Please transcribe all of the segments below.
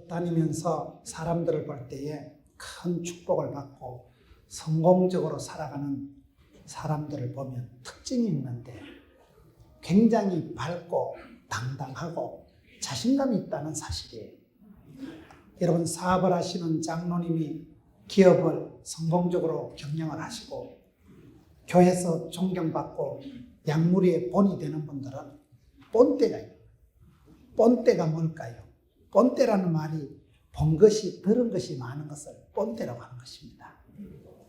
다니면서 사람들을 볼 때에 큰 축복을 받고 성공적으로 살아가는 사람들을 보면 특징이 있는데 굉장히 밝고 당당하고 자신감이 있다는 사실이에요. 여러분, 사업을 하시는 장로님이 기업을 성공적으로 경영을 하시고 교회에서 존경받고 양무리의 본이 되는 분들은 본때가 있어요. 본때가 뭘까요? 본때라는 말이 본 것이 들은 것이 많은 것을 본때라고 하는 것입니다.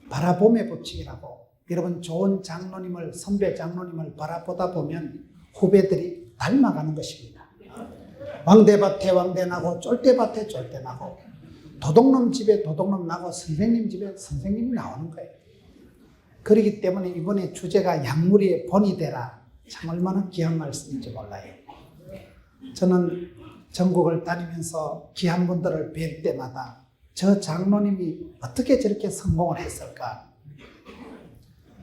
바라봄의 법칙이라고, 여러분 좋은 장로님을, 선배 장로님을 바라보다 보면 후배들이 닮아가는 것입니다. 왕대밭에 왕대 나고 쫄대밭에 쫄대 나고 도둑놈 집에 도둑놈 나고 선생님 집에 선생님이 나오는 거예요. 그렇기 때문에 이번에 주제가 양무리의 본이 되라, 참 얼마나 귀한 말씀인지 몰라요. 저는 전국을 다니면서 귀한 분들을 뵐 때마다 저 장로님이 어떻게 저렇게 성공을 했을까?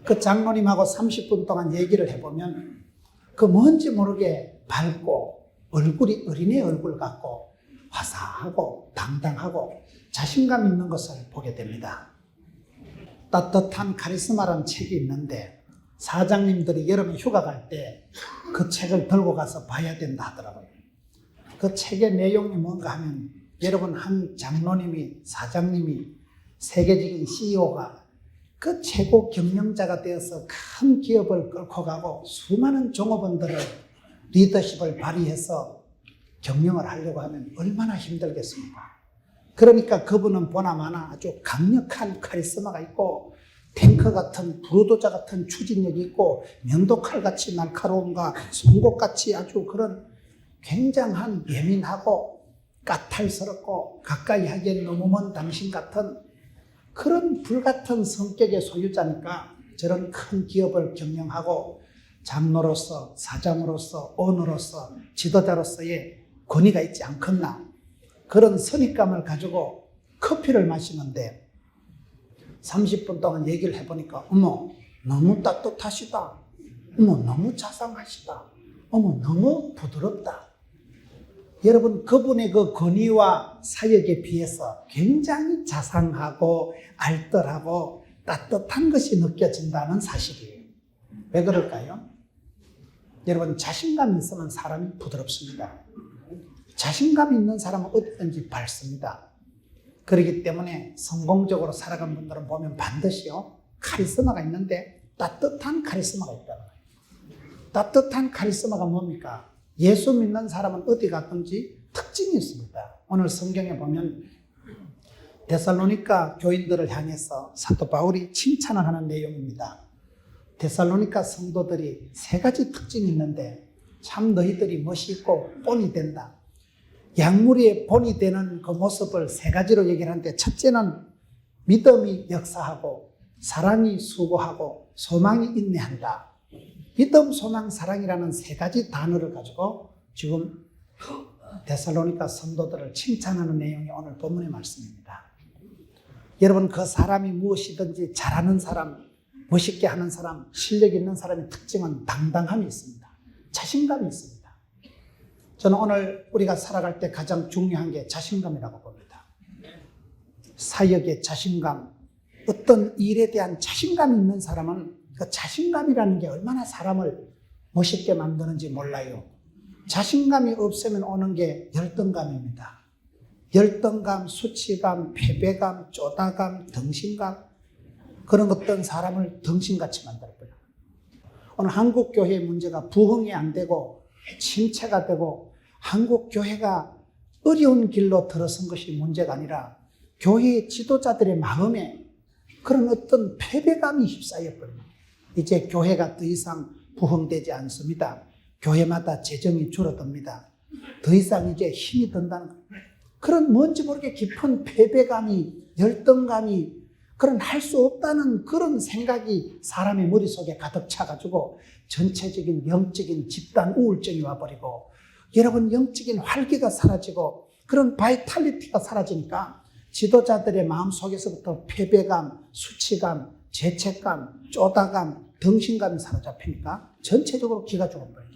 그 장로님하고 30분 동안 얘기를 해보면 그 뭔지 모르게 밝고 얼굴이 어린애 얼굴 같고 화사하고 당당하고 자신감 있는 것을 보게 됩니다. 따뜻한 카리스마라는 책이 있는데 사장님들이 여름에 휴가 갈 때 그 책을 들고 가서 봐야 된다 하더라고요. 그 책의 내용이 뭔가 하면, 여러분 한 장로님이, 사장님이, 세계적인 CEO가 그 최고 경영자가 되어서 큰 기업을 끌고 가고 수많은 종업원들을 리더십을 발휘해서 경영을 하려고 하면 얼마나 힘들겠습니까? 그러니까 그분은 보나마나 아주 강력한 카리스마가 있고 탱크 같은, 부르도자 같은 추진력이 있고 면도칼같이 날카로움과 송곳같이 아주 그런 굉장한 예민하고 까탈스럽고 가까이 하기엔 너무 먼 당신 같은 그런 불같은 성격의 소유자니까 저런 큰 기업을 경영하고 장로로서, 사장으로서, 오너로서, 지도자로서의 권위가 있지 않겠나, 그런 선입감을 가지고 커피를 마시는데 30분 동안 얘기를 해보니까 어머 너무 따뜻하시다, 어머 너무 자상하시다, 어머 너무 부드럽다. 여러분, 그분의 그 권위와 사역에 비해서 굉장히 자상하고 알뜰하고 따뜻한 것이 느껴진다는 사실이에요. 왜 그럴까요? 여러분, 자신감이 있으면 사람이 부드럽습니다. 자신감이 있는 사람은 어디든지 밝습니다. 그렇기 때문에 성공적으로 살아간 분들은 보면 반드시요 카리스마가 있는데 따뜻한 카리스마가 있다는 거예요. 따뜻한 카리스마가 뭡니까? 예수 믿는 사람은 어디 갔든지 특징이 있습니다. 오늘 성경에 보면 데살로니가 교인들을 향해서 사도 바울이 칭찬을 하는 내용입니다. 데살로니가 성도들이 세 가지 특징이 있는데 참 너희들이 멋있고 본이 된다. 양무리의 본이 되는 그 모습을 세 가지로 얘기를 하는데, 첫째는 믿음이 역사하고 사랑이 수고하고 소망이 인내한다. 믿음, 소망, 사랑이라는 세 가지 단어를 가지고 지금 데살로니가 성도들을 칭찬하는 내용이 오늘 본문의 말씀입니다. 여러분, 그 사람이 무엇이든지 잘하는 사람, 멋있게 하는 사람, 실력 있는 사람의 특징은 당당함이 있습니다. 자신감이 있습니다. 저는 오늘 우리가 살아갈 때 가장 중요한 게 자신감이라고 봅니다. 사역의 자신감, 어떤 일에 대한 자신감이 있는 사람은 그 자신감이라는 게 얼마나 사람을 멋있게 만드는지 몰라요. 자신감이 없으면 오는 게 열등감입니다. 열등감, 수치감, 패배감, 쪼다감, 덩신감, 그런 것들은 사람을 덩신같이 만들어버려요. 오늘 한국 교회의 문제가 부흥이 안 되고 침체가 되고 한국 교회가 어려운 길로 들어선 것이 문제가 아니라 교회의 지도자들의 마음에 그런 어떤 패배감이 휩싸여버립니다. 이제 교회가 더 이상 부흥되지 않습니다. 교회마다 재정이 줄어듭니다. 더 이상 이제 힘이 든다는 그런 뭔지 모르게 깊은 패배감이, 열등감이, 그런 할 수 없다는 그런 생각이 사람의 머릿속에 가득 차가지고 전체적인 영적인 집단 우울증이 와버리고, 여러분 영적인 활기가 사라지고 그런 바이탈리티가 사라지니까 지도자들의 마음속에서부터 패배감, 수치감, 죄책감, 쪼다감, 덩신감이 사로잡히니까 전체적으로 기가 죽어버려요.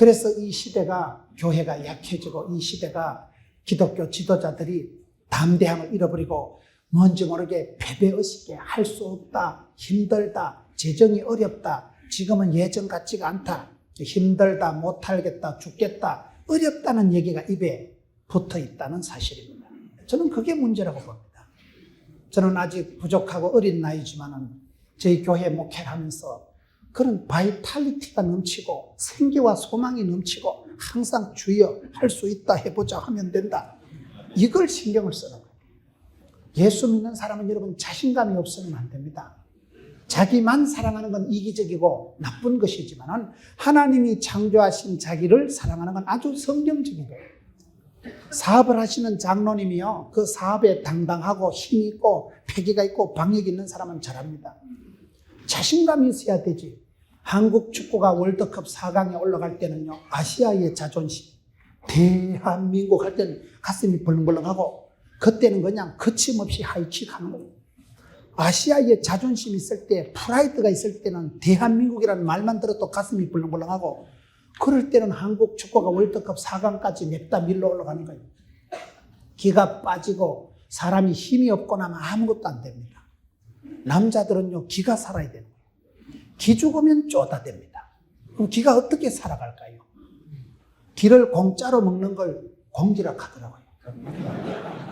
그래서 이 시대가 교회가 약해지고 이 시대가 기독교 지도자들이 담대함을 잃어버리고 뭔지 모르게 패배의식에 할 수 없다, 힘들다, 재정이 어렵다, 지금은 예전 같지가 않다, 힘들다, 못하겠다, 죽겠다, 어렵다는 얘기가 입에 붙어 있다는 사실입니다. 저는 그게 문제라고 봅니다. 저는 아직 부족하고 어린 나이지만은 저희 교회 목회를 하면서 그런 바이탈리티가 넘치고 생기와 소망이 넘치고 항상 주여 할 수 있다, 해보자, 하면 된다, 이걸 신경을 쓰는 거예요. 예수 믿는 사람은 여러분 자신감이 없으면 안 됩니다. 자기만 사랑하는 건 이기적이고 나쁜 것이지만 하나님이 창조하신 자기를 사랑하는 건 아주 성경적인 거예요. 사업을 하시는 장로님이요, 그 사업에 당당하고 힘이 있고 패기가 있고 방역이 있는 사람은 잘합니다. 자신감이 있어야 되지. 한국 축구가 월드컵 4강에 올라갈 때는요, 아시아의 자존심, 대한민국 할 때는 가슴이 벌렁벌렁하고 그때는 그냥 거침없이 하이킥 하는 거예요. 아시아의 자존심이 있을 때, 프라이드가 있을 때는 대한민국이라는 말만 들어도 가슴이 벌렁벌렁하고, 그럴 때는 한국 축구가 월드컵 4강까지 냅다 밀러 올라가는 거예요. 기가 빠지고 사람이 힘이 없고 나면 아무것도 안 됩니다. 남자들은요, 기가 살아야 되는 거예요. 기 죽으면 쪼다됩니다. 그럼 기가 어떻게 살아갈까요? 기를 공짜로 먹는 걸 공기라 하더라고요.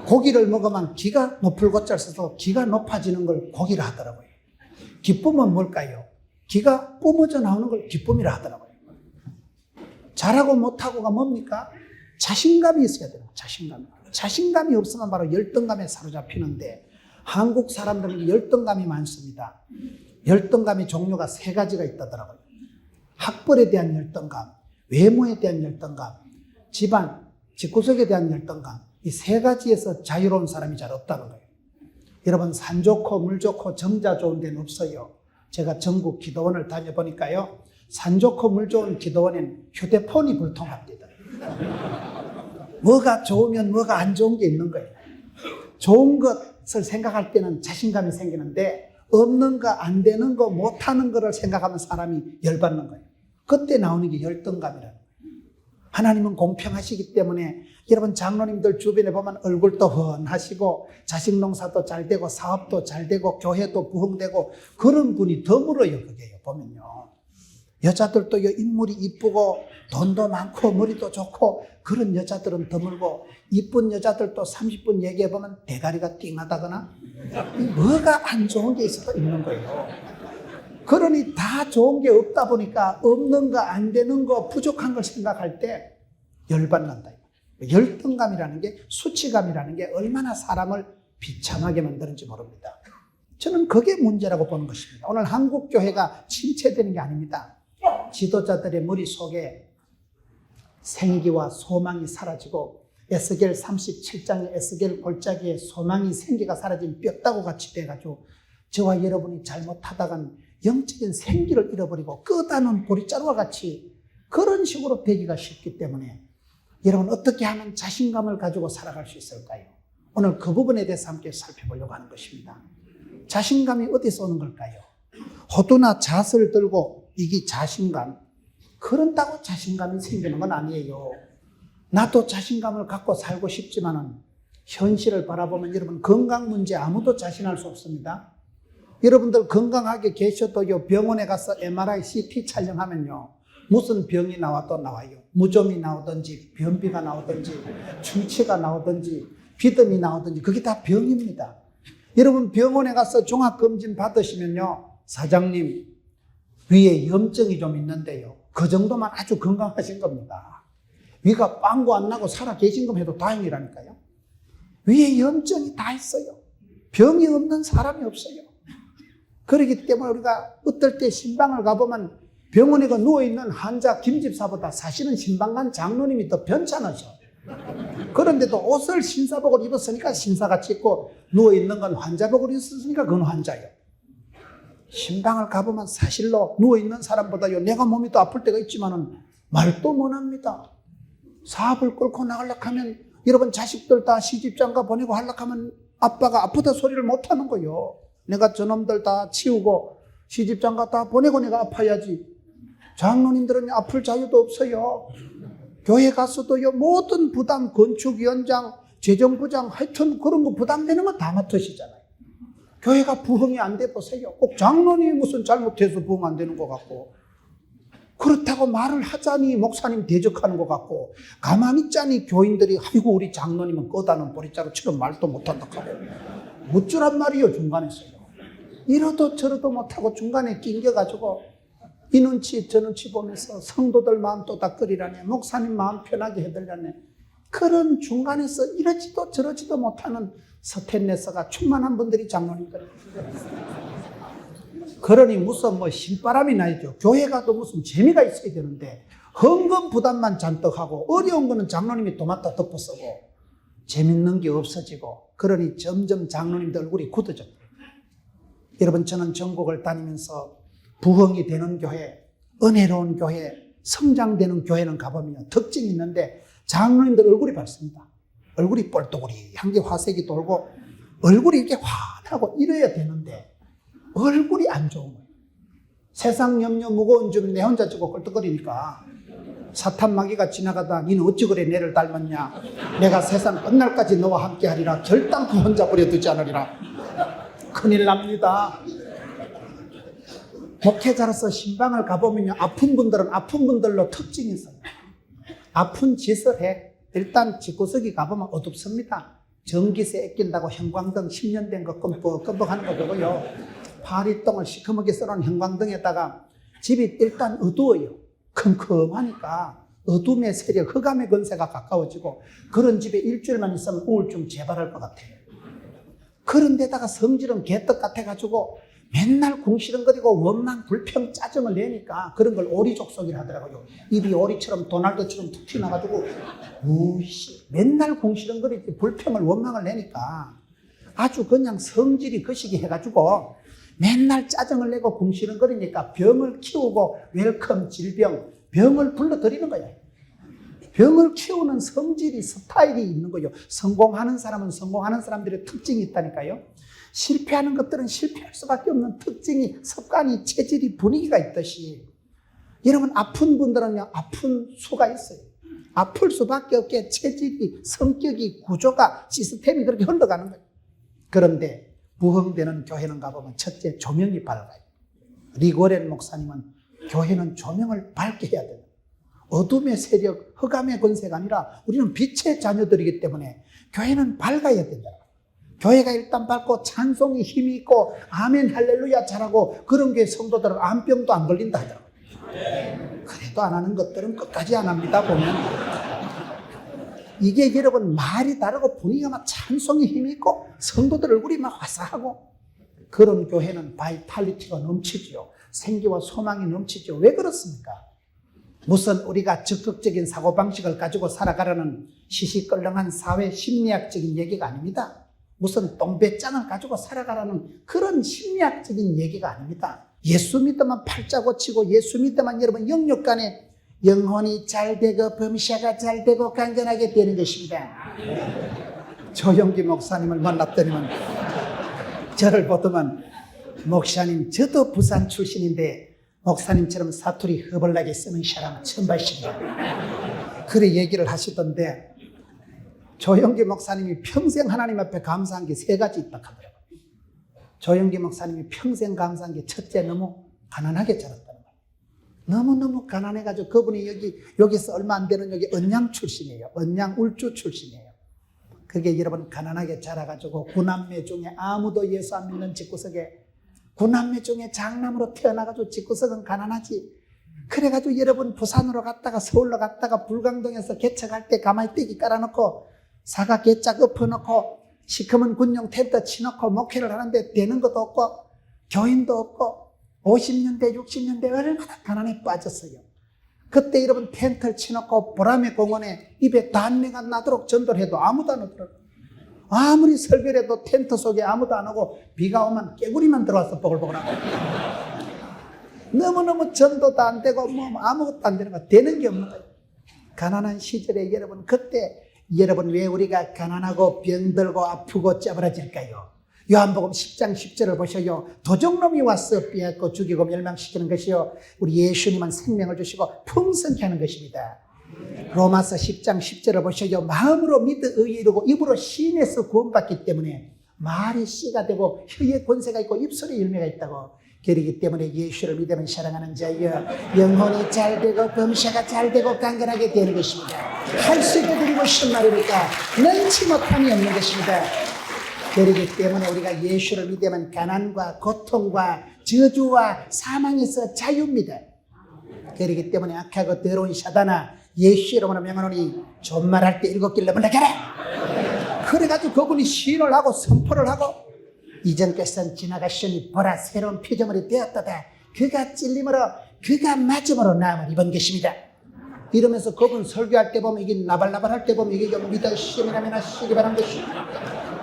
고기를 먹으면 기가 높을 고자를 써서 기가 높아지는 걸 고기라 하더라고요. 기쁨은 뭘까요? 기가 뿜어져 나오는 걸 기쁨이라 하더라고요. 잘하고 못하고가 뭡니까? 자신감이 있어야 돼요. 자신감이 없으면 바로 열등감에 사로잡히는데, 한국 사람들은 열등감이 많습니다. 열등감의 종류가 3가지가 있다더라고요. 학벌에 대한 열등감, 외모에 대한 열등감, 집안, 집구석에 대한 열등감, 이 3가지에서 자유로운 사람이 잘 없다는 거예요. 여러분, 산 좋고 물 좋고 정자 좋은 데는 없어요. 제가 전국 기도원을 다녀보니까요, 산 좋고 물 좋은 기도원에는 휴대폰이 불통합니다. 뭐가 좋으면 뭐가 안 좋은 게 있는 거예요. 좋은 것을 생각할 때는 자신감이 생기는데, 없는 거, 안 되는 거, 못하는 거를 생각하면 사람이 열받는 거예요. 그때 나오는 게 열등감이라는 거예요. 하나님은 공평하시기 때문에 여러분 장로님들 주변에 보면 얼굴도 훤하시고 자식 농사도 잘 되고 사업도 잘 되고 교회도 부흥되고 그런 분이 드물어요. 그게요, 보면요. 여자들도 인물이 이쁘고 돈도 많고 머리도 좋고 그런 여자들은 드물고, 이쁜 여자들도 30분 얘기해보면 대가리가 띵하다거나 뭐가 안 좋은 게 있어도 있는 거예요. 그러니 다 좋은 게 없다 보니까 없는 거, 안 되는 거, 부족한 걸 생각할 때 열받는다. 열등감이라는 게, 수치감이라는 게 얼마나 사람을 비참하게 만드는지 모릅니다. 저는 그게 문제라고 보는 것입니다. 오늘 한국 교회가 침체되는 게 아닙니다. 지도자들의 머릿속에 생기와 소망이 사라지고, 에스겔 37장의 에스겔 골짜기에 소망이, 생기가 사라진 뼈다구 같이 돼가지고 저와 여러분이 잘못하다간 영적인 생기를 잃어버리고 끄다는 보리자루와 같이 그런 식으로 되기가 쉽기 때문에, 여러분 어떻게 하면 자신감을 가지고 살아갈 수 있을까요? 오늘 그 부분에 대해서 함께 살펴보려고 하는 것입니다. 자신감이 어디서 오는 걸까요? 호두나 잣을 들고 이게 자신감, 그런다고 자신감이 생기는 건 아니에요. 나도 자신감을 갖고 살고 싶지만은 현실을 바라보면 여러분, 건강 문제 아무도 자신할 수 없습니다. 여러분들 건강하게 계셔도요, 병원에 가서 MRI, CT 촬영하면요, 무슨 병이 나와도 나와요. 무좀이 나오든지 변비가 나오든지 충치가 나오든지 비듬이 나오든지 그게 다 병입니다. 여러분 병원에 가서 종합검진 받으시면요, 사장님 위에 염증이 좀 있는데요, 그 정도만 아주 건강하신 겁니다. 위가 빵구 안 나고 살아 계신 것 해도 다행이라니까요. 위에 염증이 다 있어요. 병이 없는 사람이 없어요. 그렇기 때문에 우리가 어떨 때 신방을 가보면 병원에 누워있는 환자 김집사보다 사실은 신방간 장로님이 더 편찮으셔. 그런데도 옷을 신사복을 입었으니까 신사같이 입고 누워있는 건 환자복을 입었으니까 그건 환자예요. 신방을 가보면 사실로 누워있는 사람보다요, 내가 몸이 더 아플 때가 있지만은 말도 못합니다. 사업을 끌고 나가려고 하면, 여러분 자식들 다 시집장가 보내고 하려고 하면 아빠가 아프다 소리를 못하는 거예요. 내가 저놈들 다 치우고 시집장가 다 보내고 내가 아파야지. 장로님들은 아플 자유도 없어요. 교회 가서도요, 모든 부담, 건축위원장, 재정부장, 하여튼 그런 거 부담되는 거 다 맡으시잖아요. 교회가 부흥이 안 돼 보세요. 꼭 장로님이 무슨 잘못해서 부흥 안 되는 것 같고, 그렇다고 말을 하자니 목사님 대적하는 것 같고, 가만히 있자니 교인들이 아이고 우리 장로님은 꺼다는 보리자루처럼 말도 못한다 하고, 어쩌란 말이요 중간에서요. 이러도 저러도 못하고 중간에 낑겨가지고 이 눈치 저 눈치 보면서 성도들 마음 또닥거리라네, 목사님 마음 편하게 해달라네, 그런 중간에서 이러지도 저러지도 못하는 스탠레스가 충만한 분들이 장로님들. 그러니 무슨 뭐 신바람이 나야죠. 교회 가도 무슨 재미가 있어야 되는데 헌금 부담만 잔뜩 하고 어려운 거는 장로님이 도맡아 덮어쓰고 재밌는 게 없어지고, 그러니 점점 장로님들 얼굴이 굳어져. 여러분, 저는 전국을 다니면서 부흥이 되는 교회, 은혜로운 교회, 성장되는 교회는 가보면 특징이 있는데 장로님들 얼굴이 밝습니다. 얼굴이 뻘떡거리한 게 화색이 돌고 얼굴이 이렇게 환하고 이래야 되는데 얼굴이 안 좋은 거예요. 세상 염려 무거운 좀 내 혼자 지고 껄떡거리니까 사탄 마귀가 지나가다 니는 어찌 그래 내를 닮았냐, 내가 세상 끝날까지 너와 함께 하리라, 결단코 혼자 버려두지 않으리라. 큰일 납니다. 목회자로서 신방을 가보면요, 아픈 분들은 아픈 분들로 특징이 있어요. 아픈 짓을 해. 일단 집구석이 가보면 어둡습니다. 전기세 아낀다고 형광등 10년 된 거 끔뻑끔뻑 하는 거 보고요, 파리똥을 시커멓게 썰어놓은 형광등에다가 집이 일단 어두워요. 컴컴하니까 어둠의 세력, 흑암의 건세가 가까워지고, 그런 집에 일주일만 있으면 우울증 재발할 것 같아요. 그런 데다가 성질은 개떡 같아가지고 맨날 궁시렁거리고 원망, 불평, 짜증을 내니까 그런 걸 오리족속이라 하더라고요. 입이 오리처럼 도날드처럼 툭 튀어나가지고 우씨 맨날 궁시렁거리지, 불평을 원망을 내니까 아주 그냥 성질이 거시기 해가지고 맨날 짜증을 내고 궁시렁거리니까 병을 키우고 웰컴 질병, 병을 불러들이는 거예요. 병을 키우는 성질이, 스타일이 있는 거예요. 성공하는 사람은 성공하는 사람들의 특징이 있다니까요. 실패하는 것들은 실패할 수밖에 없는 특징이, 습관이, 체질이, 분위기가 있듯이 여러분, 아픈 분들은요, 아픈 수가 있어요. 아플 수밖에 없게 체질이, 성격이, 구조가, 시스템이 그렇게 흘러가는 거예요. 그런데 부흥되는 교회는 가보면 첫째, 조명이 밝아요. 리고렌 목사님은 교회는 조명을 밝게 해야 돼요. 어둠의 세력, 흑암의 권세가 아니라 우리는 빛의 자녀들이기 때문에 교회는 밝아야 된다. 교회가 일단 밝고 찬송이 힘이 있고 아멘 할렐루야 잘하고 그런 게 성도들은 암병도 안 걸린다 하더라고요. 그래도 안 하는 것들은 끝까지 안 합니다. 보면 이게 여러분 말이 다르고 분위기가 막 찬송이 힘이 있고 성도들 얼굴이 막 화사하고 그런 교회는 바이탈리티가 넘치죠. 생기와 소망이 넘치죠. 왜 그렇습니까? 무슨 우리가 적극적인 사고방식을 가지고 살아가라는 시시껄렁한 사회 심리학적인 얘기가 아닙니다. 무슨 똥배짱을 가지고 살아가라는 그런 심리학적인 얘기가 아닙니다. 예수 믿으면 팔자 고치고 예수 믿으면 여러분 영육간에 영혼이 잘 되고 범샤가 잘 되고 강건하게 되는 것입니다. 조영기 목사님을 만났더니만 저를 보더만 목사님 저도 부산 출신인데 목사님처럼 사투리 허벌나게 쓰는 사람은 처음 봤습니다. 그래 얘기를 하시던데 조영기 목사님이 평생 하나님 앞에 감사한 게 3가지 있다 하더라고요. 조영기 목사님이 평생 감사한 게 첫째, 너무 가난하게 자랐다는 거예요. 너무너무 가난해가지고 그분이 여기서 얼마 안 되는 여기 언양 출신이에요. 언양 울주 출신이에요. 그게 여러분 가난하게 자라가지고 9남매 중에 아무도 예수 안 믿는 집구석에 9남매 중에 장남으로 태어나가지고 집구석은 가난하지. 그래가지고 여러분 부산으로 갔다가 서울로 갔다가 불광동에서 개척할 때 가만히 떼기 깔아놓고 사과 개짝 엎어놓고 시커먼 군용 텐트 치놓고 목회를 하는데 되는 것도 없고 교인도 없고 50년대 60년대 얼마나 가난에 빠졌어요. 그때 여러분 텐트를 치놓고 보라매 공원에 입에 단내가 나도록 전도를 해도 아무도 안 오더라고요. 아무리 설교를 해도 텐트 속에 아무도 안 오고 비가 오면 깨구리만 들어와서 보글보글하고 너무너무 전도도 안 되고 뭐 아무것도 안 되는 거 되는 게 없는 거예요. 가난한 시절에 여러분 그때 여러분 왜 우리가 가난하고 병들고 아프고 짜부라질까요? 요한복음 10장 10절을 보셔요. 도적놈이 와서 빼앗고 죽이고 멸망시키는 것이요, 우리 예수님은 생명을 주시고 풍성케 하는 것입니다. 로마서 10장 10절을 보셔요. 마음으로 믿어 의에 이르고 입으로 시인해서 구원받기 때문에 말이 씨가 되고 혀에 권세가 있고 입술에 열매가 있다고. 그렇기 때문에 예수를 믿으면 사랑하는 자여, 영혼이 잘되고 범사가 잘되고 강건하게 되는 것입니다. 할 수 있게 드리고 싶은 말이니까 넘치 못함이 없는 것입니다. 그렇기 때문에 우리가 예수를 믿으면 가난과 고통과 저주와 사망에서 자유입니다. 그렇기 때문에 악하고 더러운 사단아, 예수 이름으로 명하노니 존말할 때 7길로 물러가라. 그래가지고 그분이 시인을 하고 선포를 하고, 이전 것은 지나가시니 보라 새로운 피조물이 되었도다. 그가 찔림으로 그가 맞음으로 나음을 입은 것입니다. 이러면서 그분 설교할 때 보면 이게 나발나발할 때 보면 이게 믿으시면 하시기 바란 것이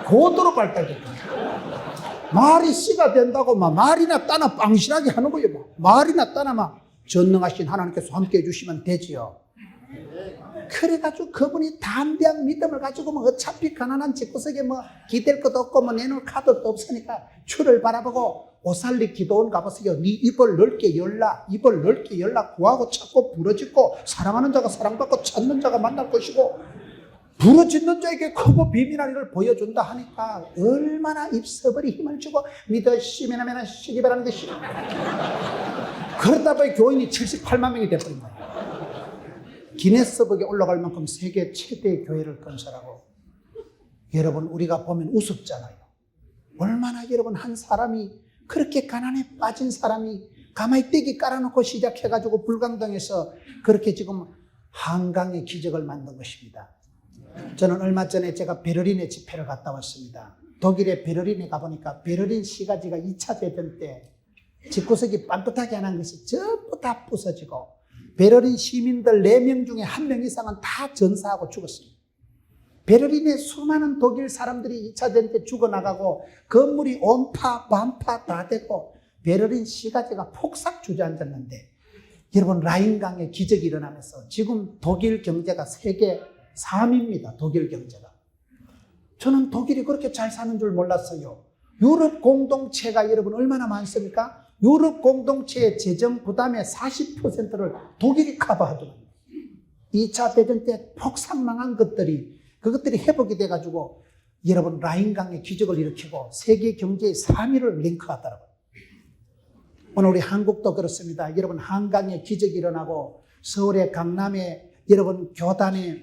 고도로 발달됩니다. 말이 씨가 된다고 막 말이나 따나 빵실하게 하는 거예요. 막 말이나 따나 막 전능하신 하나님께서 함께 해주시면 되지요. 그래가지고 그분이 담대한 믿음을 가지고 뭐 어차피 가난한 집구석에 뭐 기댈 것도 없고 뭐 내놓을 카드도 없으니까 주를 바라보고 오살리 기도원 가보세요. 네 입을 넓게 열라, 입을 넓게 열라. 구하고 찾고 부르짖고 사랑하는 자가 사랑받고 찾는 자가 만날 것이고 부르짖는 자에게 크고 비밀한 일을 보여준다 하니까 얼마나 입서버리 힘을 주고 믿으시면 하면 하시기 바라는 것이. 그러다 보니 교인이 78만 명이 돼버린 거예요. 기네스북에 올라갈 만큼 세계 최대의 교회를 건설하고. 여러분, 우리가 보면 우습잖아요. 얼마나 여러분, 한 사람이 그렇게 가난에 빠진 사람이 가마에 떼기 깔아놓고 시작해가지고 불광동에서 그렇게 지금 한강의 기적을 만든 것입니다. 저는 얼마 전에 제가 베를린에 집회를 갔다 왔습니다. 독일의 베를린에 가보니까 베를린 시가지가 2차 대전 때 집구석이 반듯하게 하는 것이 전부 다 부서지고 베를린 시민들 4명 중에 1명 이상은 다 전사하고 죽었습니다. 베를린에 수많은 독일 사람들이 2차 대전 때 죽어나가고 건물이 온파 반파 다 되고 베를린 시가지가 폭삭 주저앉았는데, 여러분, 라인강의 기적이 일어나면서 지금 독일 경제가 세계 3위입니다. 독일 경제가. 저는 독일이 그렇게 잘 사는 줄 몰랐어요. 유럽 공동체가 여러분 얼마나 많습니까? 유럽 공동체의 재정 부담의 40%를 독일이 커버하더라고요. 2차 대전 때 폭삭 망한 그것들이 회복이 돼가지고 여러분 라인강의 기적을 일으키고 세계 경제의 3위를 링크하더라고요. 오늘 우리 한국도 그렇습니다. 여러분, 한강의 기적이 일어나고 서울의 강남에 여러분 교단에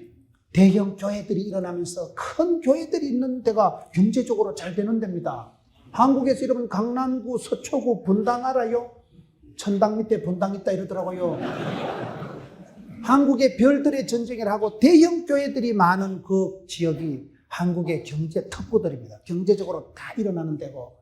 대형 교회들이 일어나면서 큰 교회들이 있는 데가 경제적으로 잘 되는 데입니다. 한국에서 여러분 강남구, 서초구, 분당 알아요? 천당 밑에 분당 있다 이러더라고요. 한국의 별들의 전쟁을 하고 대형 교회들이 많은 그 지역이 한국의 경제 특보들입니다. 경제적으로 다 일어나는 데고,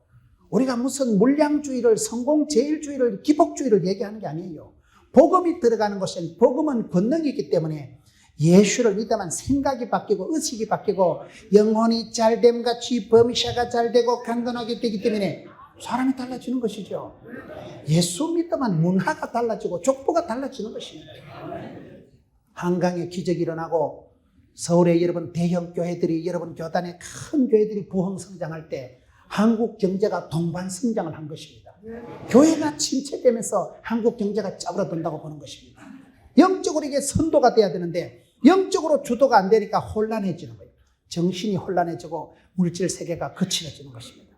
우리가 무슨 물량주의를, 성공제일주의를, 기복주의를 얘기하는 게 아니에요. 복음이 들어가는 곳은, 복음은 권능이기 때문에 예수를 믿으면 생각이 바뀌고 의식이 바뀌고 영혼이 잘됨같이 범사가 잘되고 강건하게 되기 때문에 사람이 달라지는 것이죠. 예수 믿으면 문화가 달라지고 족보가 달라지는 것입니다. 한강에 기적이 일어나고 서울에 여러분 대형 교회들이, 여러분 교단의 큰 교회들이 부흥 성장할 때 한국 경제가 동반 성장을 한 것입니다. 교회가 침체되면서 한국 경제가 짜부러든다고 보는 것입니다. 영적으로 이게 선도가 돼야 되는데 영적으로 주도가 안 되니까 혼란해지는 거예요. 정신이 혼란해지고 물질 세계가 거칠어지는 것입니다.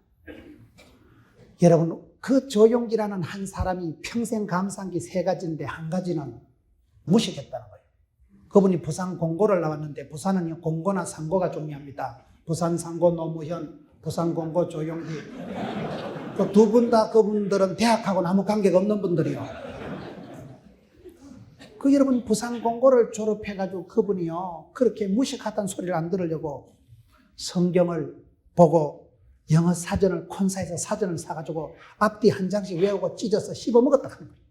여러분, 그 조용기라는 한 사람이 평생 감사한 게 3가지인데 한 가지는 무식했다는 거예요. 그분이 부산 공고를 나왔는데, 부산은 공고나 상고가 중요합니다. 부산 상고 노무현, 부산 공고 조용기. 그 2분 다 그분들은 대학하고는 아무 관계가 없는 분들이요. 그 여러분 부산 공고를 졸업해가지고 그분이요 그렇게 무식하다는 소리를 안 들으려고 성경을 보고 영어 사전을, 콘사에서 사전을 사가지고 앞뒤 한 장씩 외우고 찢어서 씹어먹었다 하는 거예요.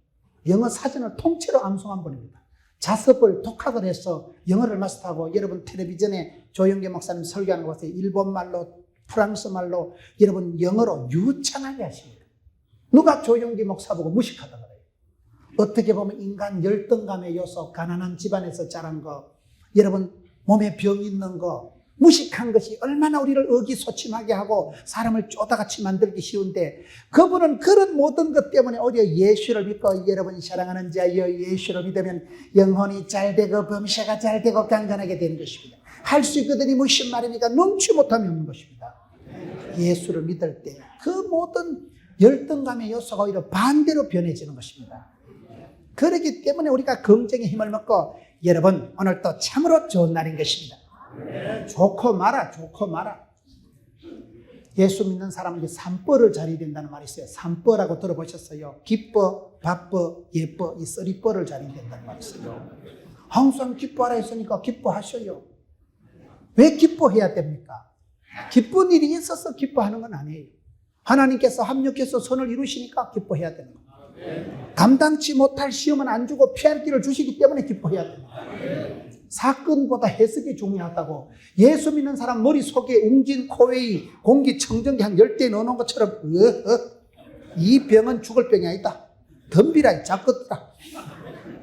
영어 사전을 통째로 암송한 분입니다. 자습을 독학을 해서 영어를 마스터하고, 여러분 텔레비전에 조영계 목사님 설교하는 거 보세요. 일본말로, 프랑스말로 여러분 영어로 유창하게 하십니다. 누가 조영계 목사 보고 무식하다 그래요. 어떻게 보면 인간 열등감의 요소, 가난한 집안에서 자란 거, 여러분 몸에 병 있는 거, 무식한 것이 얼마나 우리를 의기소침하게 하고 사람을 쪼다같이 만들기 쉬운데 그분은 그런 모든 것 때문에 오히려 예수를 믿고 여러분이 사랑하는 자여 예수를 믿으면 영혼이 잘되고 범사가 잘되고 강건하게 되는 것입니다. 할 수 있거든이 무슨 말입니까? 넘치 못함이 없는 것입니다. 예수를 믿을 때 그 모든 열등감의 요소가 오히려 반대로 변해지는 것입니다. 그렇기 때문에 우리가 긍정의 힘을 먹고 여러분 오늘 또 참으로 좋은 날인 것입니다. 좋고 말아 좋고 말아. 예수 믿는 사람에게 삼벌을 자리 된다는 말이 있어요. 삼벌하고 들어보셨어요? 기뻐, 바빠, 예뻐 이 쓰리벌을 자리 된다는 말이 있어요. 항상 기뻐하라 했으니까 기뻐하셔요. 왜 기뻐해야 됩니까? 기쁜 일이 있어서 기뻐하는 건 아니에요. 하나님께서 합력해서 선을 이루시니까 기뻐해야 되는 거예요. 감당치 못할 시험은 안 주고 피할 길을 주시기 때문에 기뻐해야 됩니다. 사건보다 해석이 중요하다고. 예수 믿는 사람 머릿속에 웅진 코웨이 공기청정기 한 10대 넣어놓은 것처럼 이 병은 죽을 병이 아니다. 덤비라 잡것들아.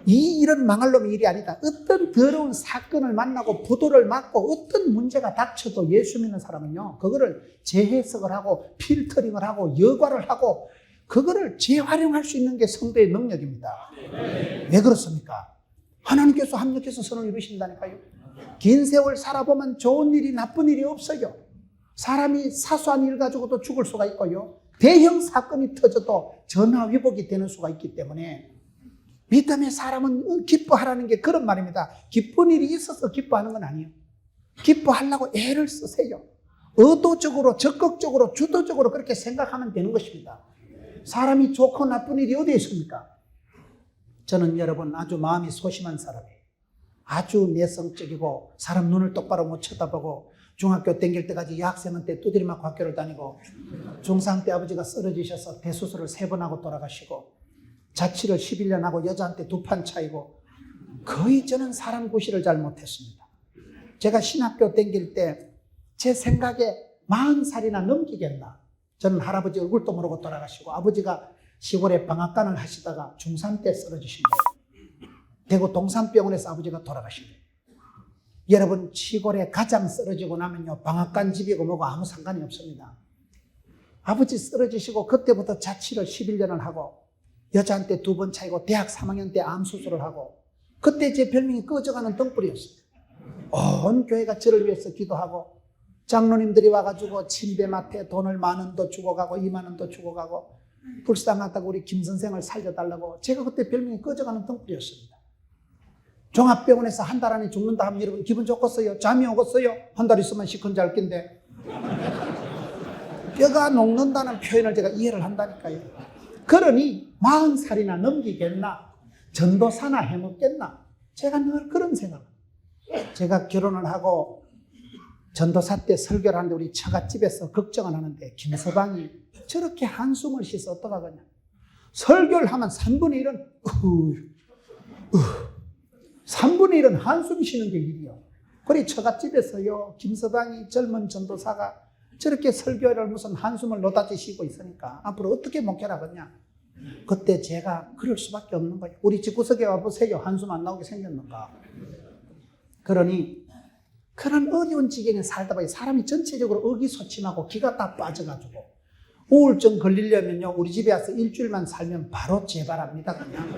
이 일은 망할 놈의 일이 아니다. 어떤 더러운 사건을 만나고 부도를 맞고 어떤 문제가 닥쳐도 예수 믿는 사람은요 그거를 재해석을 하고 필터링을 하고 여과를 하고 그거를 재활용할 수 있는 게 성도의 능력입니다. 왜 그렇습니까? 하나님께서 합력해서 선을 이루신다니까요. 긴 세월 살아보면 좋은 일이 나쁜 일이 없어요. 사람이 사소한 일 가지고도 죽을 수가 있고요. 대형 사건이 터져도 전화위복이 되는 수가 있기 때문에 믿음의 사람은 기뻐하라는 게 그런 말입니다. 기쁜 일이 있어서 기뻐하는 건 아니에요. 기뻐하려고 애를 쓰세요. 의도적으로 적극적으로 주도적으로 그렇게 생각하면 되는 것입니다. 사람이 좋고 나쁜 일이 어디에 있습니까? 저는 여러분 아주 마음이 소심한 사람이에요. 아주 내성적이고 사람 눈을 똑바로 못 쳐다보고 중학교 댕길 때까지 여학생한테 두드려 맞고 학교를 다니고 중3 때 아버지가 쓰러지셔서 대수술을 3번 하고 돌아가시고 자취를 11년 하고 여자한테 2판 차이고 거의 저는 사람 구실을 잘 못했습니다. 제가 신학교 댕길 때 제 생각에 40살이나 넘기겠나. 저는 할아버지 얼굴도 모르고 돌아가시고 아버지가 시골에 방앗간을 하시다가 중3 때 쓰러지신 거예요. 대구 동산병원에서 아버지가 돌아가신 거예요. 여러분 시골에 가장 쓰러지고 나면요 방앗간 집이고 뭐고 아무 상관이 없습니다. 아버지 쓰러지시고 그때부터 자취를 11년을 하고 여자한테 2번 차이고 대학 3학년 때 암 수술을 하고 그때 제 별명이 꺼져가는 등불이었어요. 온 교회가 저를 위해서 기도하고 장로님들이 와가지고 침대맡에 돈을 10,000원도 주고 가고 20,000원도 주고 가고 불쌍하다고 우리 김 선생을 살려달라고. 제가 그때 별명이 꺼져가는 등불이었습니다. 종합병원에서 한 달 안에 죽는다 하면 여러분 기분 좋겠어요? 잠이 오겠어요? 한 달 있으면 시큰잘 낀데 뼈가 녹는다는 표현을 제가 이해를 한다니까요. 그러니 40살이나 넘기겠나? 전도사나 해먹겠나? 제가 늘 그런 생각을. 제가 결혼을 하고 전도사 때 설교를 하는데 우리 처갓집에서 걱정을 하는데 김서방이 저렇게 한숨을 쉬서 어떡하겠냐. 설교를 하면 3분의 1은 3분의 1은 한숨 쉬는 게 일이요. 그래 처갓집에서요 김서방이 젊은 전도사가 저렇게 설교를 무슨 한숨을 노다지 쉬고 있으니까 앞으로 어떻게 목회를 하겠냐. 그때 제가 그럴 수밖에 없는 거예요. 우리 집구석에 와보세요. 한숨 안 나오게 생겼는가. 그러니 그런 어려운 지경에 살다 보니 사람이 전체적으로 의기소침하고 기가 다 빠져가지고 우울증 걸리려면요 우리 집에 와서 일주일만 살면 바로 재발합니다. 그냥